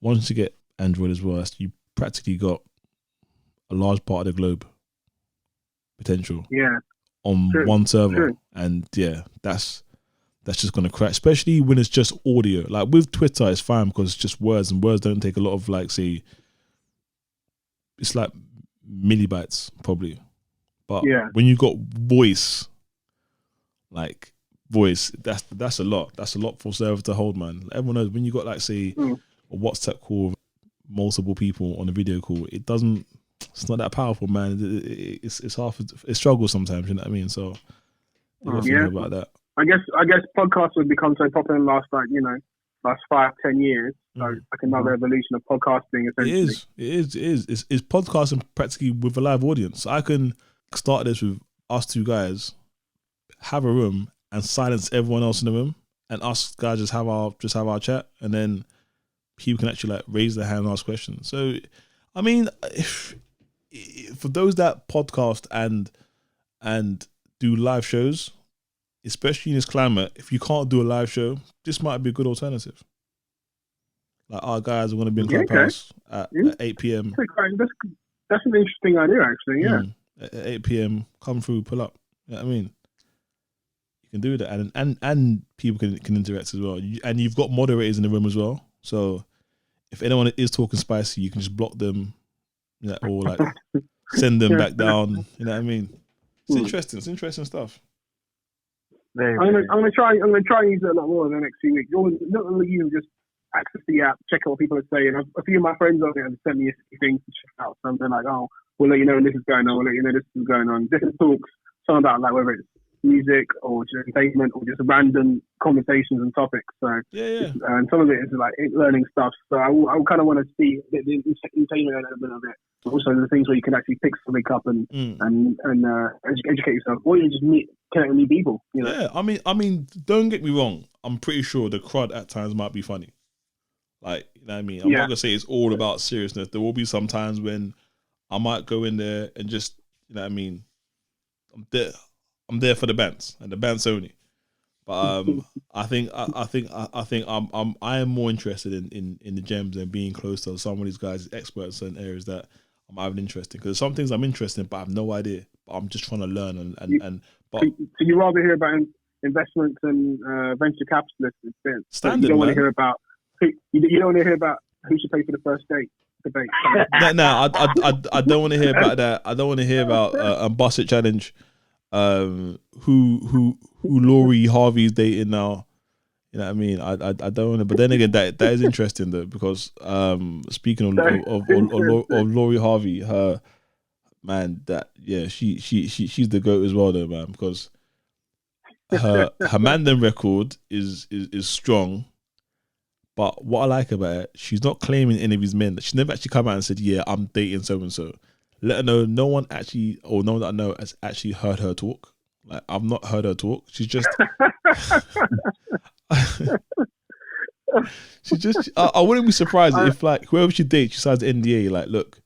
once you get Android as well, you practically got a large part of the globe potential. Yeah. On one server, and yeah, that's just gonna crash, especially when it's just audio. Like with Twitter, it's fine because it's just words, and words don't take a lot of, like, say, it's like millibytes probably. But when you got voice, that's a lot. That's a lot for server to hold, man. Everyone knows when you got, like, say, a WhatsApp call with multiple people on a video call, it's not that powerful, man. It's hard. It struggles sometimes. You know what I mean? So you got to think about that. I guess podcasts have become so popular in the last 5-10 years. So like another evolution of podcasting, essentially. It is. It's podcasting practically with a live audience. I can start this with us two guys, have a room, and silence everyone else in the room, and us guys just have our chat, and then people can actually, like, raise their hand and ask questions. So, I mean, for those that podcast and do live shows, especially in this climate, if you can't do a live show, this might be a good alternative. Like, our guys are going to be in Clubhouse at 8 p.m. That's an interesting idea, actually. Yeah. At 8 p.m, come through, pull up. You know what I mean? You can do that, and people can interact as well. And you've got moderators in the room as well. So if anyone is talking spicy, you can just block them, or like send them back down. You know what I mean? It's interesting. It's interesting stuff. I'm gonna try and use it a lot more in the next few weeks. Not only even just access the app, check out what people are saying. A few of my friends on there have sent me a few things to check out. Something like, oh, we'll let you know when this is going on. We'll let you know this is going on. Different talks. Some about, like, whether it's music or just entertainment or just random conversations and topics. So and some of it is like learning stuff. So I kind of want to see the entertainment element of it. But also the things where you can actually pick something up and educate yourself, or you just connect with new people. You know? Yeah, I mean, don't get me wrong. I'm pretty sure the crud at times might be funny. Like, you know what I mean? I'm not gonna say it's all about seriousness. There will be some times when I might go in there and just, you know what I mean, I'm there for the bands and the bands only. But I am more interested in the gems and being close to some of these guys, experts in areas that I'm having interest in. Because some things I'm interested in, but I have no idea. But I'm just trying to learn So you rather hear about investments and venture capitalists instead? Standard, you don't man. want to hear about you don't want to hear about who should pay for the first date debate. No, I don't want to hear about that. I don't want to hear about a Bussett challenge. Who Laurie Harvey's dating now. You know what I mean? I don't want to, but then again, that is interesting though, because speaking of Laurie Harvey, her man, she's the GOAT as well though, man, because her Mandem record is strong. But what I like about it, she's not claiming any of his men. She's never actually come out and said, "Yeah, I'm dating so and so." Let her know. No one actually, or no one that I know has actually heard her talk. Like, I've not heard her talk. She's just, I wouldn't be surprised if, like, whoever she dates, she signs the NDA. Like, look,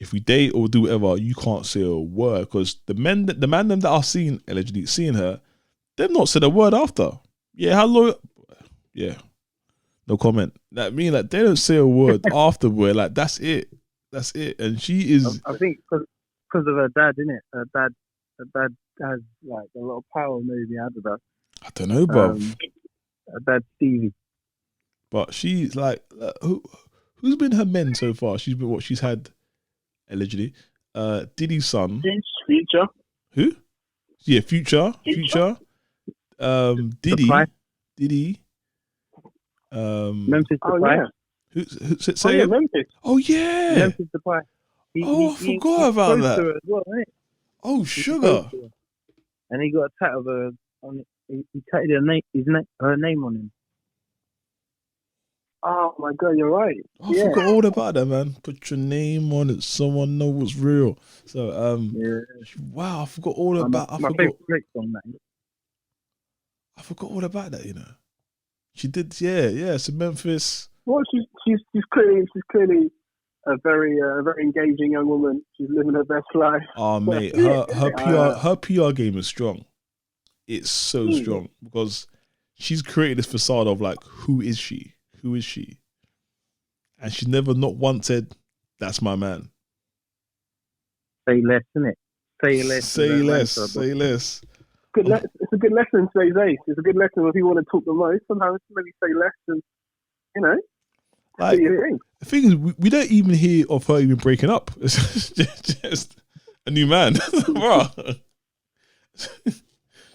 if we date or do whatever, you can't say a word, because the man that are allegedly seeing her, they've not said a word after. Yeah, hello. Yeah, no comment. That mean, like, they don't say a word afterward. Like, that's it. That's it. And she is. I think because of her dad, innit? Her dad has, like, a lot of power maybe out of her. I don't know, bro. Her dad, Stevie. But she's like, who's been her men so far? She's had allegedly. Diddy's son. Future. Who? Yeah, Future. Diddy. Supply. Diddy. Memphis Oh Supply. yeah. Who say Oh yeah, it? Memphis. Oh yeah. Memphis Supply. I forgot about close that. to her as well, isn't it? Oh, He's sugar. close to her. And he got a tat of her on. He tatted her name on him. Oh my god, you're right. I forgot all about that, man. Put your name on it, someone know what's real. So, Yeah. wow, I forgot all about. My favorite Drake song, man. I forgot all about that. You know, she did. Yeah. So Memphis. Well, she's clearly a very engaging young woman. She's living her best life. Oh mate, her PR game is strong. It's so strong because she's created this facade of like, who is she? Who is she? And she never not once said, "That's my man." Say less, innit? Say less. Say less. It's a good lesson in today's age. It's a good lesson if you want to talk the most. Sometimes maybe say less and, you know, Like, the thing is, we don't even hear of her even breaking up. It's just a new man. Bro.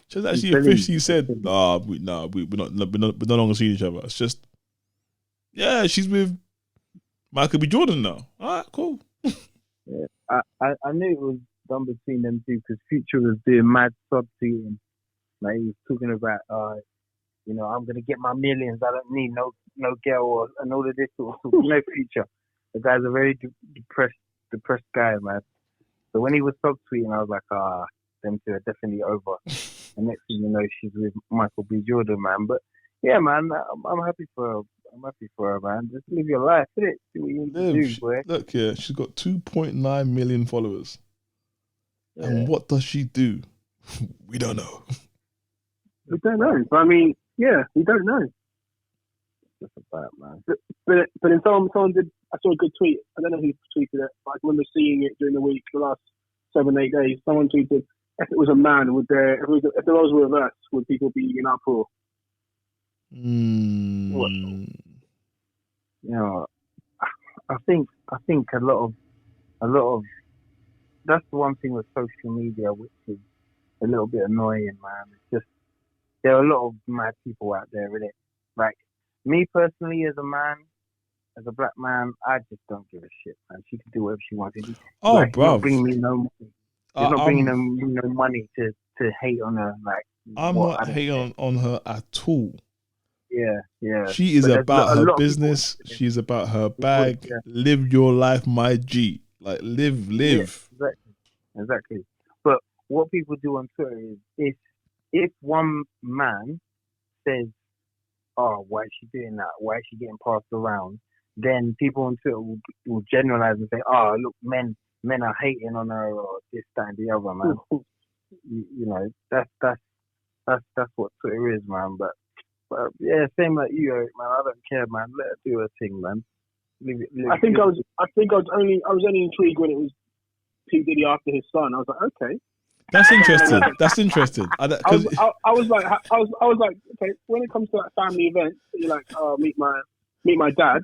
She's actually officially said, we're no longer seeing each other. It's just, yeah, she's with Michael B. Jordan now. All right, cool. Yeah, I knew it was done between them two because Future was doing mad subtweeting. Like he was talking about, I'm gonna get my millions. I don't need no girl and all of this sort of stuff. No Future. The guy's a very depressed guy, man. So when he was subtweeting, I was like, them two are definitely over. And next thing you know, she's with Michael B. Jordan, man. But yeah, man, I'm happy for her. I'm happy for her, man. Just live your life, innit? Do what you need to do, boy. Look here, she's got 2.9 million followers. Yeah. And what does she do? We don't know. We don't know. But I mean, yeah, we don't know. That's about, man. But in someone did. I saw a good tweet. I don't know who tweeted it, but I remember seeing it during the week, the last 7-8 days. Someone tweeted, if it was a man, if the roles were reversed, would people be in uproar? I think a lot of that's the one thing with social media which is a little bit annoying, man. It's just there are a lot of mad people out there, innit? Like me personally, as a man, as a black man, I just don't give a shit, man. She can do whatever she wants. Bro, it's not bringing me no money. It's not bringing me no money to hate on her. Like I'm not hating on her at all. Yeah. She is about her business. She's about her bag. Yeah. Live your life, my G. Like live. Yeah, exactly. But what people do on Twitter is if one man says, "Oh, why is she doing that? Why is she getting passed around?" Then people on Twitter will generalize and say, "Oh, look, men are hating on her or this, that, and the other, man." you know, that's what Twitter is, man. But yeah, same like you, Eric, man. I don't care, man. Let her do her thing, man. I was only intrigued when it was P Diddy after his son. I was like, okay, that's interesting. That's interesting. I was like, okay. When it comes to like family events, you're like, oh, meet my dad.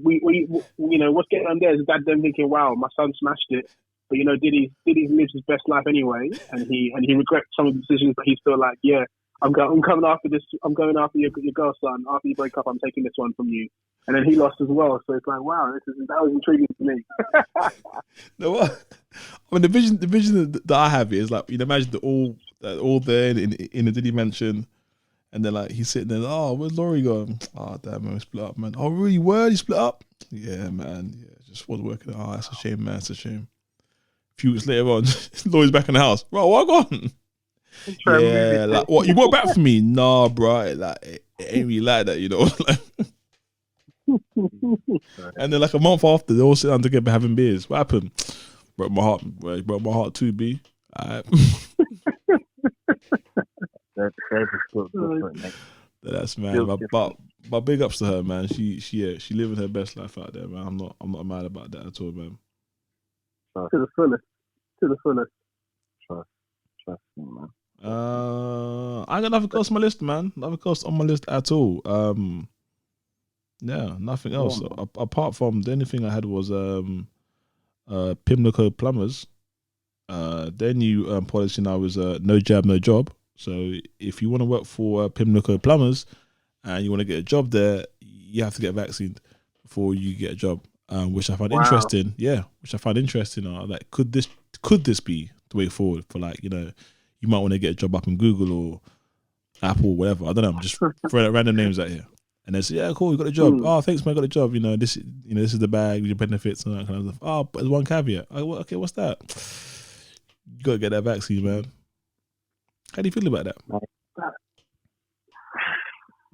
we what's getting on there is dad then thinking, wow, my son smashed it. But you know, Diddy lives his best life anyway, and he regrets some of the decisions, but he's still like, yeah, I'm coming after this. I'm going after your girl, son. After you break up, I'm taking this one from you. And then he lost as well. So it's like, wow, that was intriguing to me. No, what? I mean, the vision that I have is like, you know, imagine all there in the Diddy mansion, and then like he's sitting there. Oh, where's Laurie going? Oh, damn, man, we split up, man. Oh, really? Word? You split up? Yeah, man. Yeah, just wasn't working. Oh, that's a shame, man. It's a shame. A few weeks later on, Laurie's back in the house. Bro, what gone? Yeah, like what? You brought back for me? Nah, bro. Like it ain't really like that, you know. And then like a month after, they all sit down together having beers. What happened? Broke my heart. Broke my heart too, B. Alright. That's man. But big ups to her, man. She living her best life out there, man. I'm not mad about that at all, man. To the fullest. Trust me, man. I got nothing else on my list, man. Nothing else on my list at all. Yeah, nothing else. Apart from the only thing I had was Pimlico Plumbers. Their new policy now is no jab, no job. So if you want to work for Pimlico Plumbers and you want to get a job there, you have to get vaccinated before you get a job. Which I find interesting. Yeah, which I find interesting. Like, could this be the way forward for, like, you know, you might want to get a job up in Google or Apple or whatever. I don't know. I'm just throwing out random names out here. And they say, yeah, cool, you got a job. Oh, thanks, man, I got a job. You know, this is the bag, your benefits and that kind of stuff. Oh, but there's one caveat. Okay, what's that? You got to get that vaccine, man. How do you feel about that?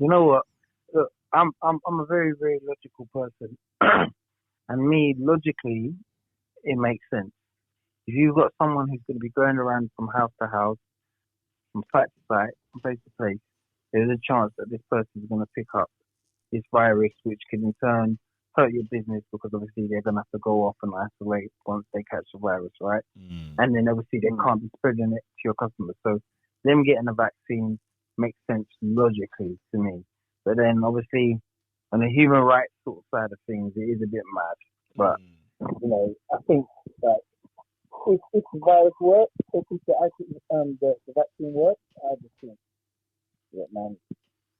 You know what? Look, I'm a very, very logical person. And me, logically, it makes sense. If you've got someone who's going to be going around from house to house, from site to site, from place to place, there's a chance that this person is going to pick up this virus, which can in turn hurt your business, because obviously they're going to have to go off and isolate once they catch the virus, right? And then obviously they can't be spreading it to your customers. So them getting a vaccine makes sense logically to me. But then obviously on the human rights sort of side of things, it is a bit mad. But, you know, I think that if the virus works, if the vaccine works, I just think, yeah, man,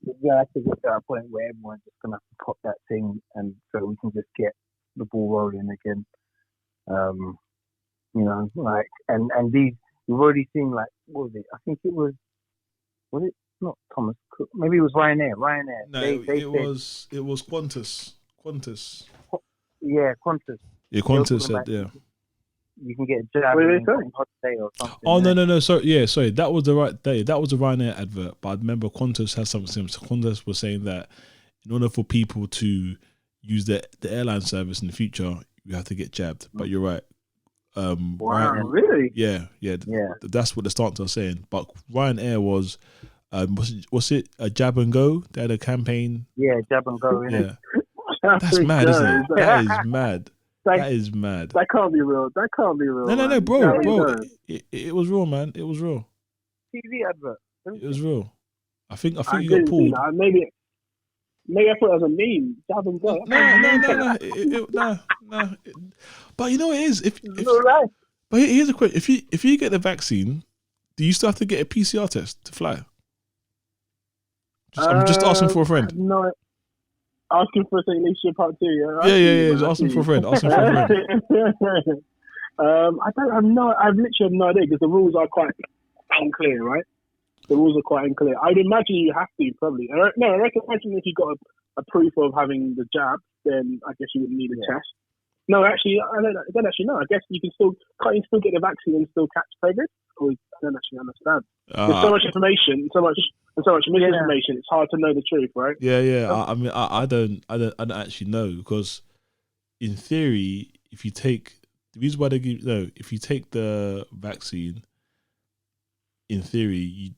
we're going to have to get to a point where everyone's just going to have to pop that thing, and so we can just get the ball rolling again. You know, like, and these, we've already seen, like, what was it? I think it was it not Thomas Cook? Maybe it was Ryanair. No, it was Qantas. Yeah, Qantas. Yeah, Qantas said, yeah. You can get a jab on holiday or something. Oh, no. Sorry. That was the right day. That was the Ryanair advert. But I remember Qantas had something similar. So Qantas was saying that in order for people to use the airline service in the future, you have to get jabbed. But you're right. Wow, really? Yeah. That's what the stance was saying. But Ryanair was, was it a jab and go? They had a campaign. Yeah, jab and go. Yeah. That's mad, isn't it? That is mad. That is mad. That can't be real. No, bro. It was real, man. It was real. TV advert. It was real. I think you got pulled. Maybe I thought it was a meme. Jab and go. No. But you know what it is. Right. But here's a question: if you get the vaccine, do you still have to get a PCR test to fly? I'm just asking for a friend. No. Asking for St. Lucia Part 2, yeah? Yeah. Just asking for a friend. I literally have no idea, because the rules are quite unclear, right? The rules are quite unclear. I'd imagine you have to, probably. I imagine if you got a proof of having the jab, then I guess you would need a test. No, actually, I don't actually know. I guess you can still get the vaccine and still catch COVID? Or I don't actually understand. There's so much information, so much misinformation. It's hard to know the truth, right? Yeah. I mean, I don't actually know, because in theory, if you take the vaccine, in theory,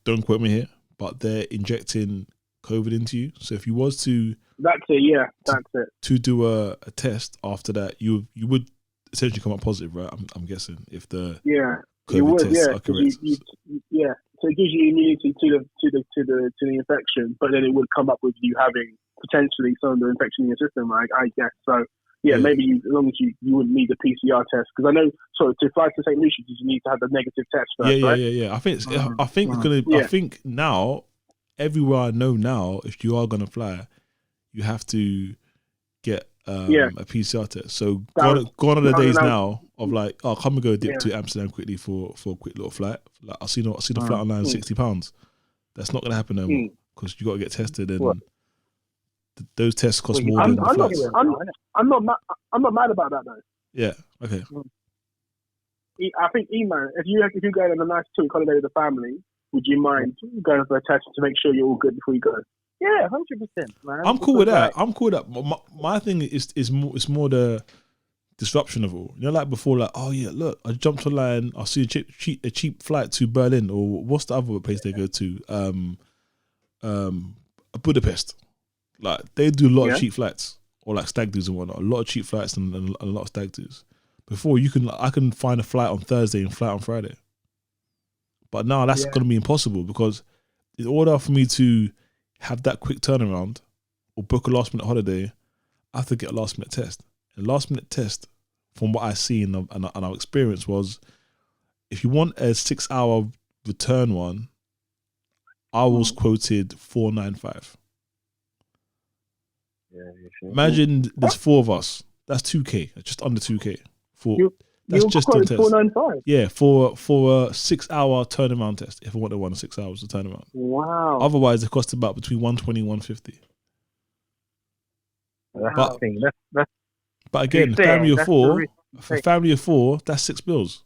don't quote me here, but they're injecting COVID into you. So if you was to that's it. To do a test after that, you would essentially come up positive, right? I'm guessing, if the COVID tests are correct. So it gives you immunity to the infection, but then it would come up with you having potentially some of the infection in your system, I guess. So maybe as long as you wouldn't need the PCR test, because I know to fly to St. Lucia you need to have the negative test first, right? Yeah. I think now everywhere I know now, if you are gonna fly, you have to get a PCR test. So gone are the days now of like, oh, come and go dip to Amsterdam quickly for a quick little flight. Like I see the flight online, £60. That's not gonna happen no more, because you got to get tested, and those tests cost more than the flights. I'm not mad about that though. Yeah. Okay. I think, Iman, if you go on a nice 2-week holiday with the family, would you mind going for a test to make sure you're all good before you go? Yeah, 100%, man. I'm cool with that. My thing is more the disruption of all. You know, like before, like, oh yeah, look, I jumped online, I see a cheap flight to Berlin, or what's the other place they go to? Budapest. Like they do a lot of cheap flights, or like stag do's and whatnot. A lot of cheap flights and a lot of stag do's. Before I can find a flight on Thursday and flight on Friday. But now that's going to be impossible, because in order for me to have that quick turnaround, or book a last minute holiday, I have to get a last minute test. And last minute test, from what I seen and our experience was, if you want a 6 hour return one, I was quoted $495. Yeah, Imagine there's 4 of us. That's 2K. That's just under 2K. That's you're just the test. $495. Yeah, for a 6 hour turnaround test. If I wanted one 6 hours to turn around. Wow. Otherwise, it costs about between 120 and 150. But again, family of 4. For family of 4, that's $6 bills.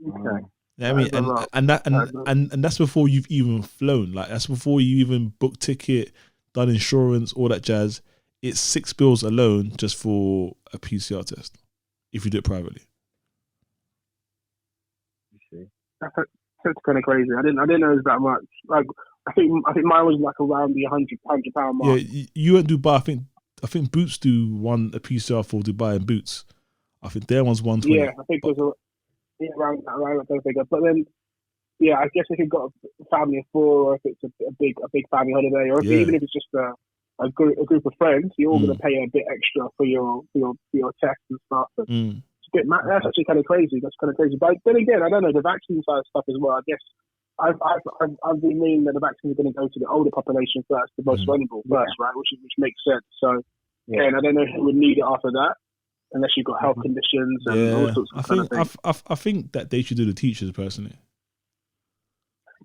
Okay. Yeah, I mean, and that's before you've even flown. Like that's before you even booked ticket, done insurance, all that jazz. It's $6 bills alone just for a PCR test if you do it privately. That's kind of crazy. I didn't know it was that much. Like I think mine was like around the £100 mark. Yeah, you won't Dubai. I think Boots do a PCR for Dubai and Boots. I think their one's 120. Yeah, I think it was around that figure. But then, yeah, I guess if you've got a family of 4, or if it's a big family holiday, or even if it's just a group of friends, you're all going to pay a bit extra for your tests and stuff. And it's a bit that's actually kind of crazy. That's kind of crazy. But then again, I don't know the vaccine side of stuff as well. I guess I've been meaning that the vaccine is going to go to the older population first, the most vulnerable first, right? Which makes sense. So, and I don't know who would need it after that, unless you've got health conditions and all sorts of things. I think that they should do the teachers personally.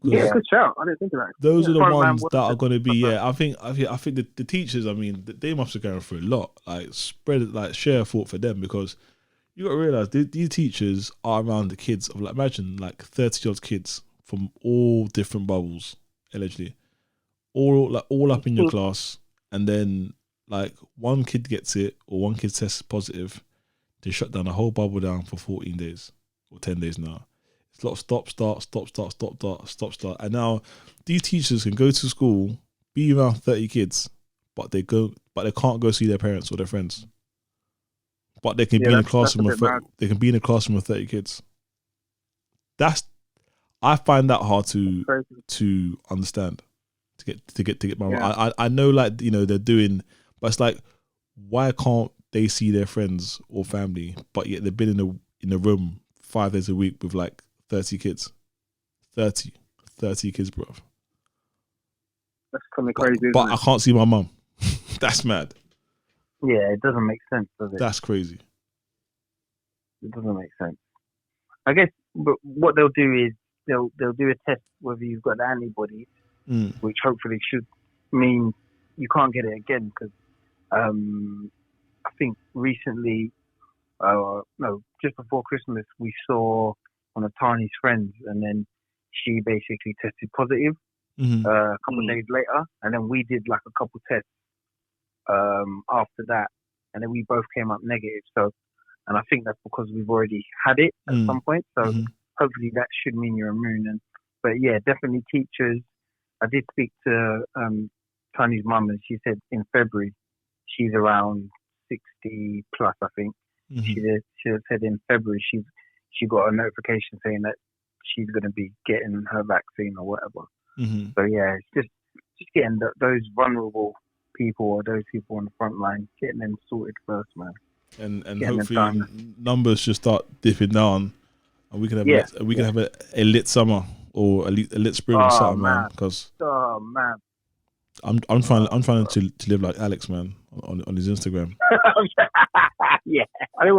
Yeah, good shout. I didn't think of that. Those are the ones that are going to be. Yeah, I think the teachers. I mean, they must be going through a lot. Like share a thought for them, because you got to realize these teachers are around the kids of imagine 30-year-old kids from all different bubbles, allegedly, all up in your class, and then one kid gets it or one kid tests positive, they shut down the whole bubble down for 14 days or 10 days now. It's a lot of stop, start. And now these teachers can go to school, be around 30 kids, but they can't go see their parents or their friends. But they can be in a classroom with 30 kids. I find that hard to understand, to get my mind. I know they're doing, but it's like, why can't they see their friends or family, but yet they've been in a room 5 days a week with 30 kids. 30 kids, bro. That's kind of crazy. But I can't see my mum. That's mad. Yeah, it doesn't make sense, does it? That's crazy. It doesn't make sense. I guess, but what they'll do is they'll do a test whether you've got the antibodies, which hopefully should mean you can't get it again. Because I think recently, just before Christmas, we saw one of Tani's friends, and then she basically tested positive a couple of days later, and then we did a couple tests after that, and then we both came up negative. So, and I think that's because we've already had it at some point. So hopefully that should mean you're immune. But yeah, definitely teachers. I did speak to Tani's mum, and she said in February she's around 60 plus. I think she said in February she got a notification saying that she's going to be getting her vaccine or whatever. So yeah, it's just getting those vulnerable people or those people on the front line, getting them sorted first, man. And hopefully numbers just start dipping down, and we can have a lit summer or a lit spring or something, man. Because I'm trying to live like Alex, man, on his Instagram. Yeah, I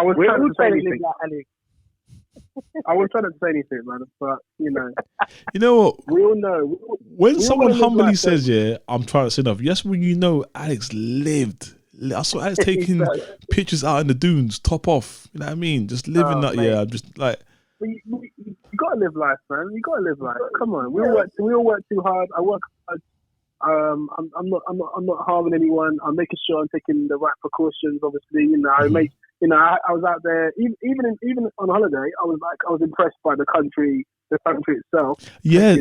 was trying to say anything. I was trying to say anything, man, but you know what? We all know when someone humbly says, "Yeah, I'm trying to say enough." Yes, when you know Alex lived. I saw Alex taking pictures out in the dunes, top off. You know what I mean? Just living that. Mate. Yeah, I'm just like. You gotta live life, man. You gotta live life. Come on, we all work too hard. I work hard. I'm not harming anyone. I'm making sure I'm taking the right precautions. Obviously, I was out there even on holiday. I was impressed by the country itself. Yeah,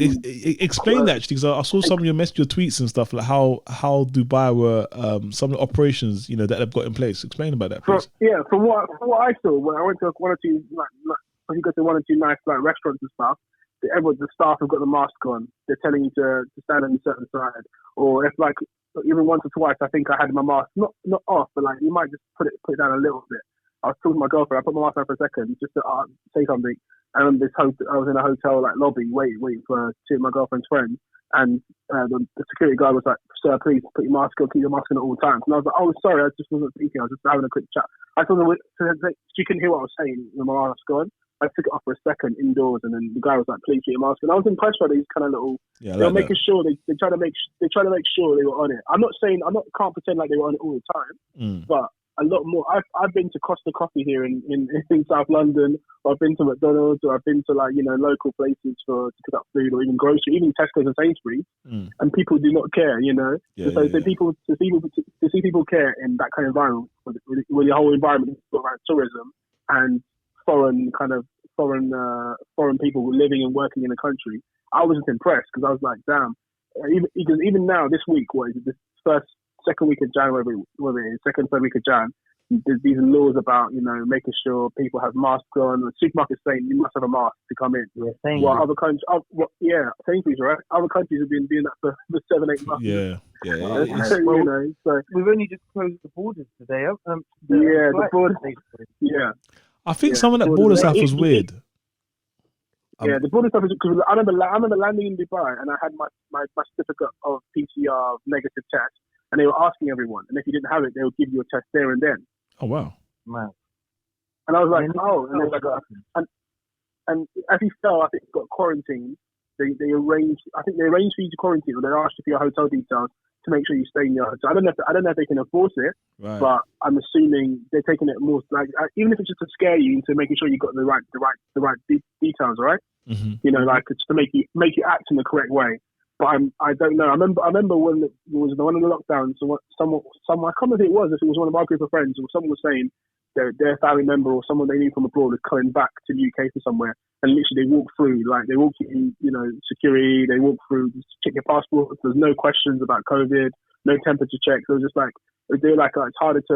explain that actually, because I saw some of your tweets and stuff, like how Dubai were some of the operations that they've got in place. Explain about that, please. From what I saw, when I went to one or two when you go to one or two nice restaurants and stuff, the staff have got the mask on. They're telling you to stand on a certain side, or if even once or twice, I think I had my mask not off, but like you might just put it down a little bit. I was talking to my girlfriend. I put my mask on for a second just to say something. And I was in a hotel like lobby waiting for two of my girlfriend's friends. And the security guy was like, "Sir, please put your mask on, keep your mask on at all times." And I was like, "Oh, sorry, I just wasn't thinking. I was just having a quick chat." I thought she couldn't hear what I was saying with my mask on. I took it off for a second indoors, and then the guy was like, "Please put your mask on." I was impressed by these kind of little. Yeah, they were making sure they try to make sure they were on it. I'm not saying can't pretend like they were on it all the time, but a lot more. I've been to Costa Coffee here in South London, or I've been to McDonald's, or I've been to like local places to pick up food, or even grocery, even Tesco's and Sainsbury's, and people do not care, people to see people care in that kind of environment, where the whole environment is around tourism and foreign people living and working in the country. I was just impressed because I was like, damn. Even now, this week, what is it? This second week of Jan, second, third week of Jan, there's these laws about, making sure people have masks on. The supermarket's saying you must have a mask to come in. Yeah, well, other countries, Sainsbury's, right? Other countries have been doing that for 7-8 months. Yeah. So we've only just closed the borders today. The borders. Yeah. I think some of that border stuff was weird. The border stuff is because I remember landing in Dubai and I had my certificate of PCR negative test. And they were asking everyone, and if you didn't have it, they would give you a test there and then. Oh wow! Wow. And I was like, oh, and they were like, and as he fell, I think he got quarantined. They arranged for you to quarantine, or they asked you for your hotel details to make sure you stay in your hotel. I don't know if they can enforce it, right. But I'm assuming they're taking it more like even if it's just to scare you into making sure you got the right details, right? Mm-hmm. Like it's to make you act in the correct way. But I don't know. I remember when it was one of the lockdowns. So someone I can't remember who it was. If it was one of our group of friends, or someone was saying their family member or someone they knew from abroad was coming back to the UK from somewhere, and literally they walk through security. They walk through, just check your passport. There's no questions about COVID, no temperature checks. It was just like it's harder to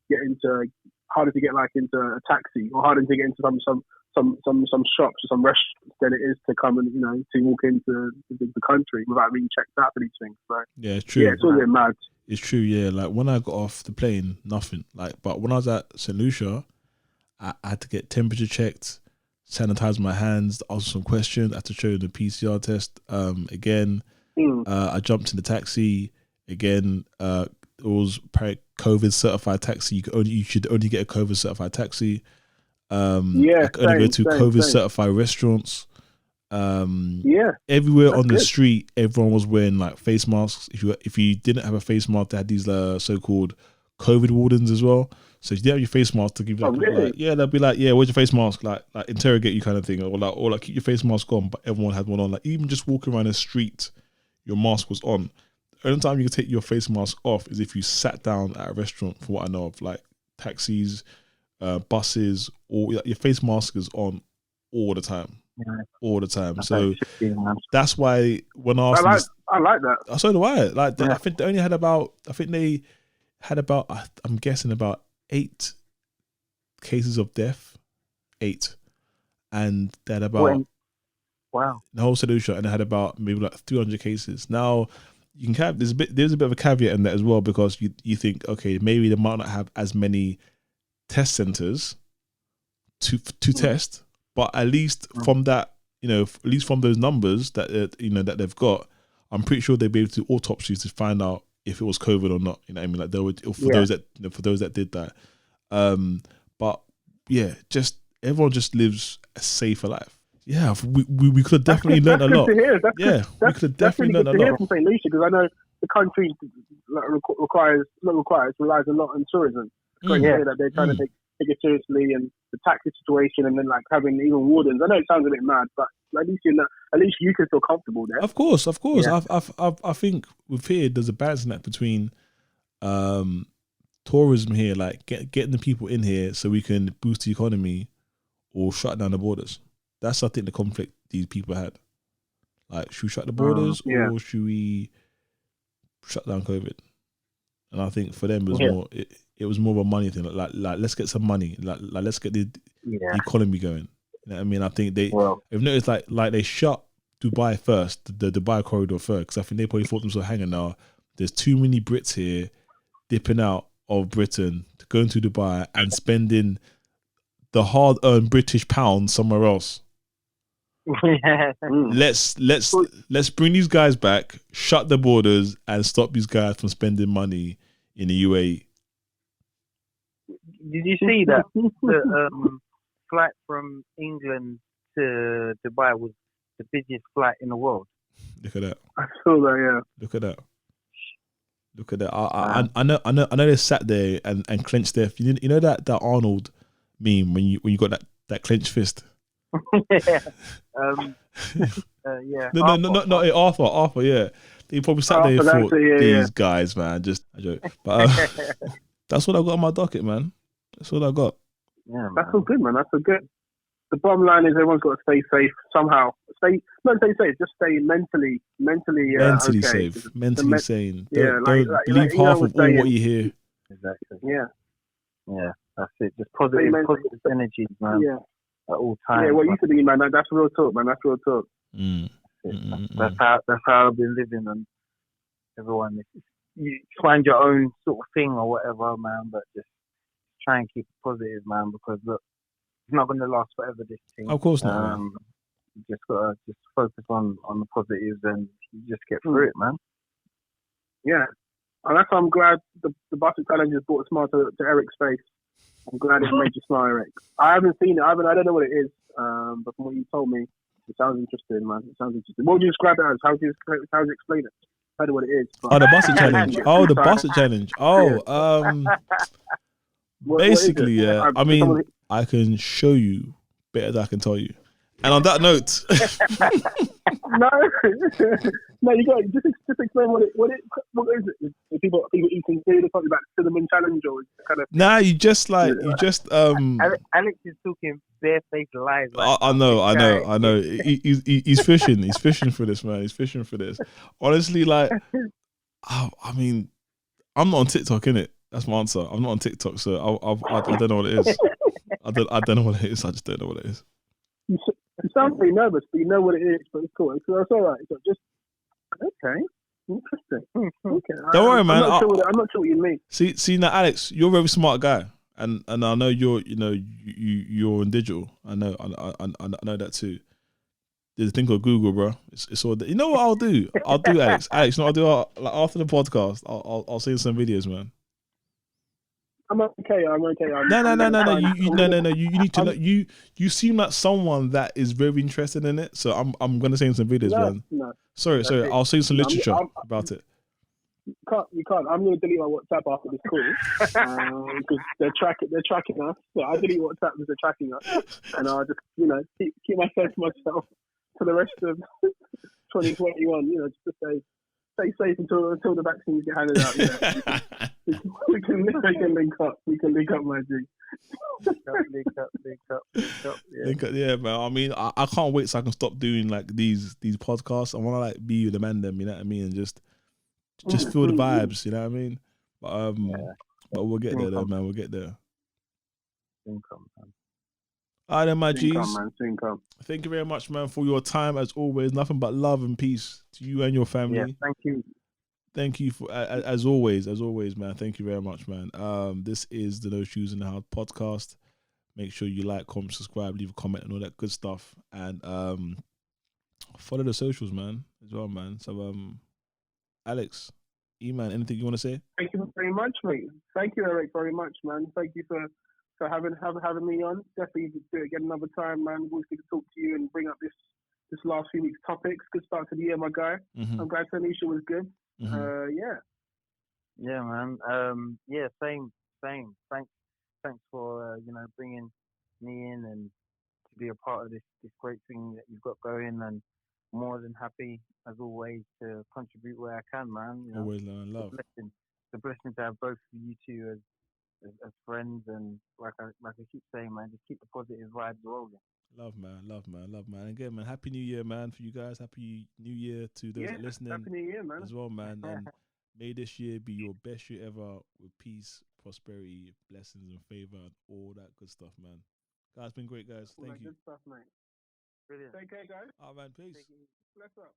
get into a taxi, or harder to get into some shops or some restaurants than it is to come and to walk into the country without being checked out for these things. So yeah, it's true. Yeah, it's all a bit mad. It's true. Yeah, like when I got off the plane, nothing. But when I was at St. Lucia, I had to get temperature checked, sanitize my hands, ask some questions. I had to show the PCR test. Again, I jumped in the taxi. Again, it was COVID certified taxi. You should only get a COVID certified taxi. I could only go to COVID certified restaurants. Everywhere on the street, everyone was wearing like face masks. If you didn't have a face mask, they had these so-called COVID wardens as well. So if you didn't have your face mask, to give you they'll be like, yeah, where's your face mask? Like interrogate you kind of thing, or like keep your face mask on, but everyone had one on. Like even just walking around the street, your mask was on. The only time you can take your face mask off is if you sat down at a restaurant, for what I know of, like taxis, buses, or your face mask is on all the time. All the time. So that's why when I like that. So do I. I think they had about I'm guessing about 8 cases of death. 8. And they had about wow. The whole solution, and they had about maybe like 300 cases. Now you can there's a bit of a caveat in that as well, because you think, okay, maybe they might not have as many test centers to test, but at least from that, at least from those numbers that that they've got, I'm pretty sure they'll be able to do autopsies to find out if it was COVID or not. You know what I mean? Like they would for those that did that. But yeah, just everyone just lives a safer life. Yeah, we could have definitely learned a lot. We could have definitely learned a lot. Hear from St. Lucia, because I know the country relies a lot on tourism. It's great to hear that they're trying to take it seriously, and the taxi situation, and then like having even wardens. I know it sounds a bit mad, but at least you can feel comfortable there. Of course. Yeah. I think with here there's a balancing act between tourism here, like getting the people in here so we can boost the economy, or shut down the borders. That's, I think, the conflict these people had. Like, should we shut the borders or should we shut down COVID? And I think for them it was more. It was more of a money thing. Like let's get some money. Like let's get the economy going. You know what I mean? I think they've noticed like they shut Dubai first, the Dubai corridor first, because I think they probably thought themselves, hanging now, there's too many Brits here dipping out of Britain, going to Dubai and spending the hard-earned British pound somewhere else. Yeah. Let's bring these guys back, shut the borders, and stop these guys from spending money in the UAE. Did you see that the flight from England to Dubai was the busiest flight in the world? Look at that. I saw that, yeah. Look at that. Look at that. I know they sat there and clenched their. You know that Arnold meme when you got that clenched fist. Yeah. Yeah. No, Arthur. Yeah, they probably sat there and thought, these guys, man, just a joke. But that's what I got on my docket, man. That's what I got. Yeah, that's all good, man. That's all good. The bottom line is everyone's got to stay safe somehow. Not stay safe, just stay mentally okay. safe, mentally sane. Yeah, don't believe half of all what you hear. Exactly. Yeah. Yeah, that's it. Just positive energy, man. Yeah. At all times. Yeah, what you said to me, man. That's real talk, man. That's real talk. That's how I've been living, and everyone you find your own sort of thing or whatever, man. But just try and keep it positive, man, because look, it's not going to last forever. This thing, of course not. You just gotta focus on the positives and you just get through it, man. Yeah, and that's why I'm glad the Basket Challenge has brought a smile to Eric's face. I'm glad it made you smile, Eric. I haven't seen it. I don't know what it is. But from what you told me, it sounds interesting, man. It sounds interesting. What would you describe it as? How do you explain it? I don't know what it is. Oh, the Basket Challenge. Oh, the Basket Challenge. Oh, basically, yeah. I mean, I can show you better than I can tell you. And on that note, no, you got just explain what is it? If people eating food or something like cinnamon challenge or kind of. Nah, you just. Alex is talking barefaced lies. I know. He's fishing. He's fishing for this, man. He's fishing for this. Honestly, like, I mean, I'm not on TikTok, innit? That's my answer. I'm not on TikTok, so I don't know what it is. I don't know what it is. I just don't know what it is. You sound pretty nervous, but you know what it is. But it's cool. So it's all right. So just okay, interesting. Okay. Don't worry, man. I'm not sure what you mean. See now, Alex, you're a very smart guy, and I know you're you're in digital. I know that too. There's a thing called Google, bro. It's all. You know what I'll do? Alex. Alex, you know what I'll do? Like after the podcast, I'll send some videos, man. I'm okay. No. You need to know. You seem like someone that is very interested in it. So I'm gonna send some videos, man. No. Sorry. I'll send some literature about it. You can't. I'm gonna delete my WhatsApp after this call because they're tracking us. So I delete WhatsApp because they're tracking us, and I'll just keep myself to myself for the rest of 2021. Just to stay safe until the vaccines get handed out. Yeah. We can link up. We can link up, my G. Link up. Yeah, man. I mean, I can't wait so I can stop doing like these podcasts. I want to like be with the man, them. You know what I mean? And just feel the vibes. You know what I mean? But we'll get there, though, man. We'll get there. All right, then, my G's. Thank you very much, man, for your time. As always, nothing but love and peace to you and your family. Yeah, thank you. Thank you for as always, man. Thank you very much, man. This is the No Shoes in the House podcast. Make sure you like, comment, subscribe, leave a comment, and all that good stuff. And follow the socials, man, as well, man. So, Alex, E-Man, anything you want to say? Thank you very much, mate. Thank you, Eric, very much, man. Thank you for having me on. Definitely do it again another time, man. Always good to talk to you and bring up this last few weeks' topics. Good start to the year, my guy. Mm-hmm. I'm glad Tanisha was good. Mm-hmm. Yeah, man. Same. Thanks for bringing me in and to be a part of this great thing that you've got going, and more than happy as always to contribute where I can, man. Always learn love. It's a blessing to have both of you two as friends, and like I keep saying, man, just keep the positive vibes rolling. Love, man. Again, man, Happy New Year, man, for you guys. Happy New Year to those listening. Happy New Year, man. As well, man. And may this year be your best year ever with peace, prosperity, blessings, and favor, and all that good stuff, man. Guys, it's been great, guys. Thank you. Good stuff, mate. Brilliant. Take care, guys. All right, man. Peace. Bless up.